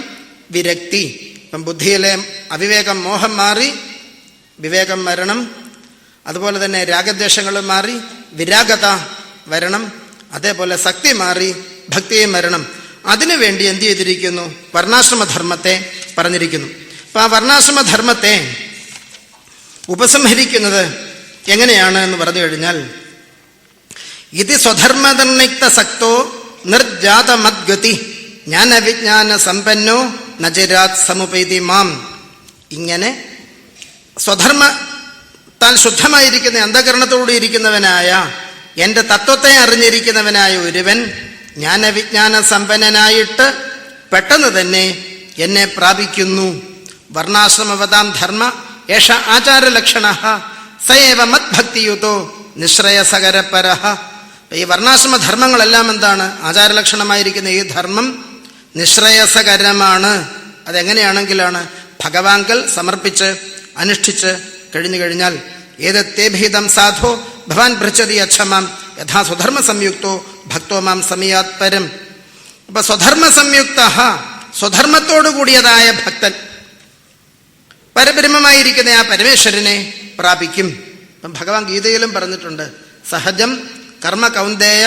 വിരക്തി. അപ്പം ബുദ്ധിയിലെ അവിവേകം, മോഹം മാറി വിവേകം വരണം. അതുപോലെ തന്നെ രാഗദ്വേഷങ്ങൾ മാറി വിരാഗത വരണം. അതേപോലെ ശക്തി മാറി ഭക്തിയും വരണം. അതിനുവേണ്ടി എന്ത് ചെയ്തിരിക്കുന്നു? വർണ്ണാശ്രമധർമ്മത്തെ പറഞ്ഞിരിക്കുന്നു. അപ്പം ആ വർണ്ണാശ്രമധർമ്മത്തെ ഉപസംഹരിക്കുന്നത് എങ്ങനെയാണ് എന്ന് പറഞ്ഞു കഴിഞ്ഞാൽ, ഇത് സ്വധർമ്മനിർണിക്ത സക്തോ നിർജാതമദ്ഗതി ജ്ഞാനവിജ്ഞാന സമ്പന്നോ നജരാത് സമുപൈതി മാം. ഇങ്ങനെ സ്വധർമ്മത്താൽ ശുദ്ധമായിരിക്കുന്ന അന്ധകരണത്തോടെ ഇരിക്കുന്നവനായ, എൻ്റെ തത്വത്തെ അറിഞ്ഞിരിക്കുന്നവനായ ഒരുവൻ ജ്ഞാനവിജ്ഞാന സമ്പന്നനായിട്ട് പെട്ടെന്ന് തന്നെ എന്നെ പ്രാപിക്കുന്നു. വർണ്ണാശ്രമവതാം ധർമ്മ ഏഷ ആചാരലക്ഷണ സയേവ മദ്ഭക്തിയുതോ നിശ്രയസകരപര. ഈ വർണ്ണാശ്രമധർമ്മങ്ങളെല്ലാം എന്താണ്? ആചാരലക്ഷണമായിരിക്കുന്ന ഈ ധർമ്മം നിശ്രയസകരമാണ്. അതെങ്ങനെയാണെങ്കിലാണ് ഭഗവാങ്കൽ സമർപ്പിച്ച് അനുഷ്ഠിച്ച് കഴിഞ്ഞു കഴിഞ്ഞാൽ, ഏതത്തേഭേദം സാധോ ഭവാൻ പൃച്ഛതി അച്ഛമാം യഥാ സ്വധർമ്മ സംയുക്തോ ഭക്തോ മാം സമയാത് പരം. അപ്പൊ സ്വധർമ്മ സംയുക്ത, സ്വധർമ്മത്തോടു കൂടിയതായ ഭക്തൻ പരബ്രഹ്മമായിരിക്കുന്ന ആ പരമേശ്വരനെ പ്രാപിക്കും. അപ്പം ഭഗവാൻ ഗീതയിലും പറഞ്ഞിട്ടുണ്ട്, സഹജം കർമ്മ കൗന്ദേയ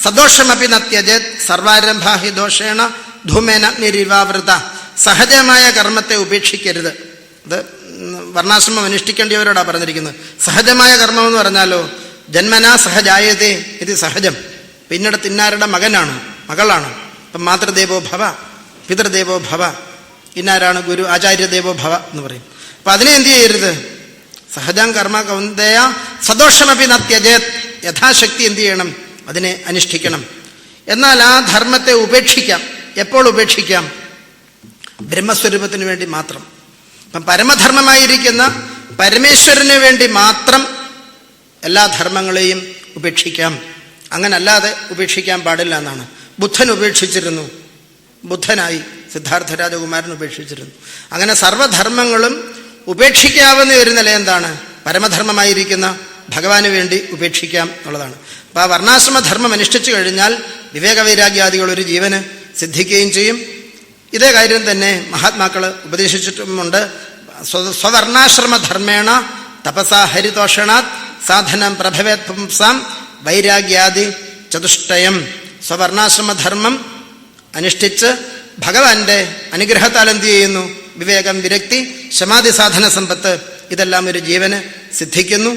സദോഷമപി നത്യജത് സർവാരംഭാഹി ദോഷേണ ധൂമേന നിരിവാവൃത. സഹജമായ കർമ്മത്തെ ഉപേക്ഷിക്കരുത്. അത് വർണ്ണാശ്രമം അനുഷ്ഠിക്കേണ്ടിയവരോടാണ് പറഞ്ഞിരിക്കുന്നത്. സഹജമായ കർമ്മം എന്ന് പറഞ്ഞാലോ, ജന്മനാ സഹജായതേ ഇത് സഹജം. പിന്നീട് തിന്നാരുടെ മകനാണ്, മകളാണ്. അപ്പം മാതൃദേവോ ഭവ, പിതൃദേവോ ഭവ, ഇന്നാരാണ് ഗുരു, ആചാര്യദേവോ ഭവ എന്ന് പറയും. അപ്പം അതിനെ എന്ത് ചെയ്യരുത്? സഹജം കർമ്മ കൗന്ദേയ സദോഷമപി നത്യജേത്, യഥാശക്തി എന്ത് ചെയ്യണം? അതിനെ അനുഷ്ഠിക്കണം. എന്നാൽ ആ ധർമ്മത്തെ ഉപേക്ഷിക്കാം. എപ്പോൾ ഉപേക്ഷിക്കാം? ബ്രഹ്മസ്വരൂപത്തിന് വേണ്ടി മാത്രം. അപ്പം പരമധർമ്മമായിരിക്കുന്ന പരമേശ്വരന് വേണ്ടി മാത്രം എല്ലാ ധർമ്മങ്ങളെയും ഉപേക്ഷിക്കാം. അങ്ങനല്ലാതെ ഉപേക്ഷിക്കാൻ പാടില്ല എന്നാണ്. ബുദ്ധൻ ഉപേക്ഷിച്ചിരുന്നു, ബുദ്ധനായി. സിദ്ധാർത്ഥ രാജകുമാരൻ ഉപേക്ഷിച്ചിരുന്നു. അങ്ങനെ സർവധർമ്മങ്ങളും ഉപേക്ഷിക്കാവുന്ന ഒരു നില എന്താണ്? പരമധർമ്മമായിരിക്കുന്ന ഭഗവാന് വേണ്ടി ഉപേക്ഷിക്കാം എന്നുള്ളതാണ്. അപ്പോൾ ആ വർണ്ണാശ്രമധർമ്മം അനുഷ്ഠിച്ചു കഴിഞ്ഞാൽ വിവേകവൈരാഗ്യാദികൾ ഒരു ജീവന് സിദ്ധിക്കുകയും ചെയ്യും. ഇതേ കാര്യം തന്നെ മഹാത്മാക്കൾ ഉപദേശിച്ചിട്ടുമുണ്ട്. സ്വവർണാശ്രമധർമ്മേണ തപസാ ഹരിതോഷണാത് സാധനം പ്രഭവേത് പുംസാം വൈരാഗ്യാദി ചതുഷ്ടയം. സ്വവർണാശ്രമധർമ്മം അനുഷ്ഠിച്ച് ഭഗവാന്റെ അനുഗ്രഹത്താൽ എന്ത് ചെയ്യുന്നു? വിവേകം, വിരക്തി, ശമാധി സാധന സമ്പത്ത് ഇതെല്ലാം ഒരു ജീവന് സിദ്ധിക്കുന്നു.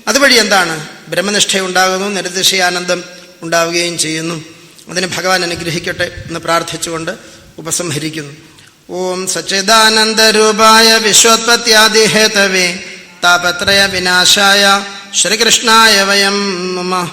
അതുവഴി എന്താണ്? ബ്രഹ്മനിഷ്ഠയുണ്ടാകുന്നു, നിരതിശയാനന്ദം ഉണ്ടാവുകയും ചെയ്യുന്നു. അതിന് ഭഗവാൻ അനുഗ്രഹിക്കട്ടെ എന്ന് പ്രാർത്ഥിച്ചുകൊണ്ട് ഉപസംഹരിക്കുന്നു. ഓം സച്ചിദാനന്ദരൂപായ വിശ്വോത്പത്യാദിഹേതവേ താപത്രയ വിനാശായ ശ്രീകൃഷ്ണായ വയം നമഃ.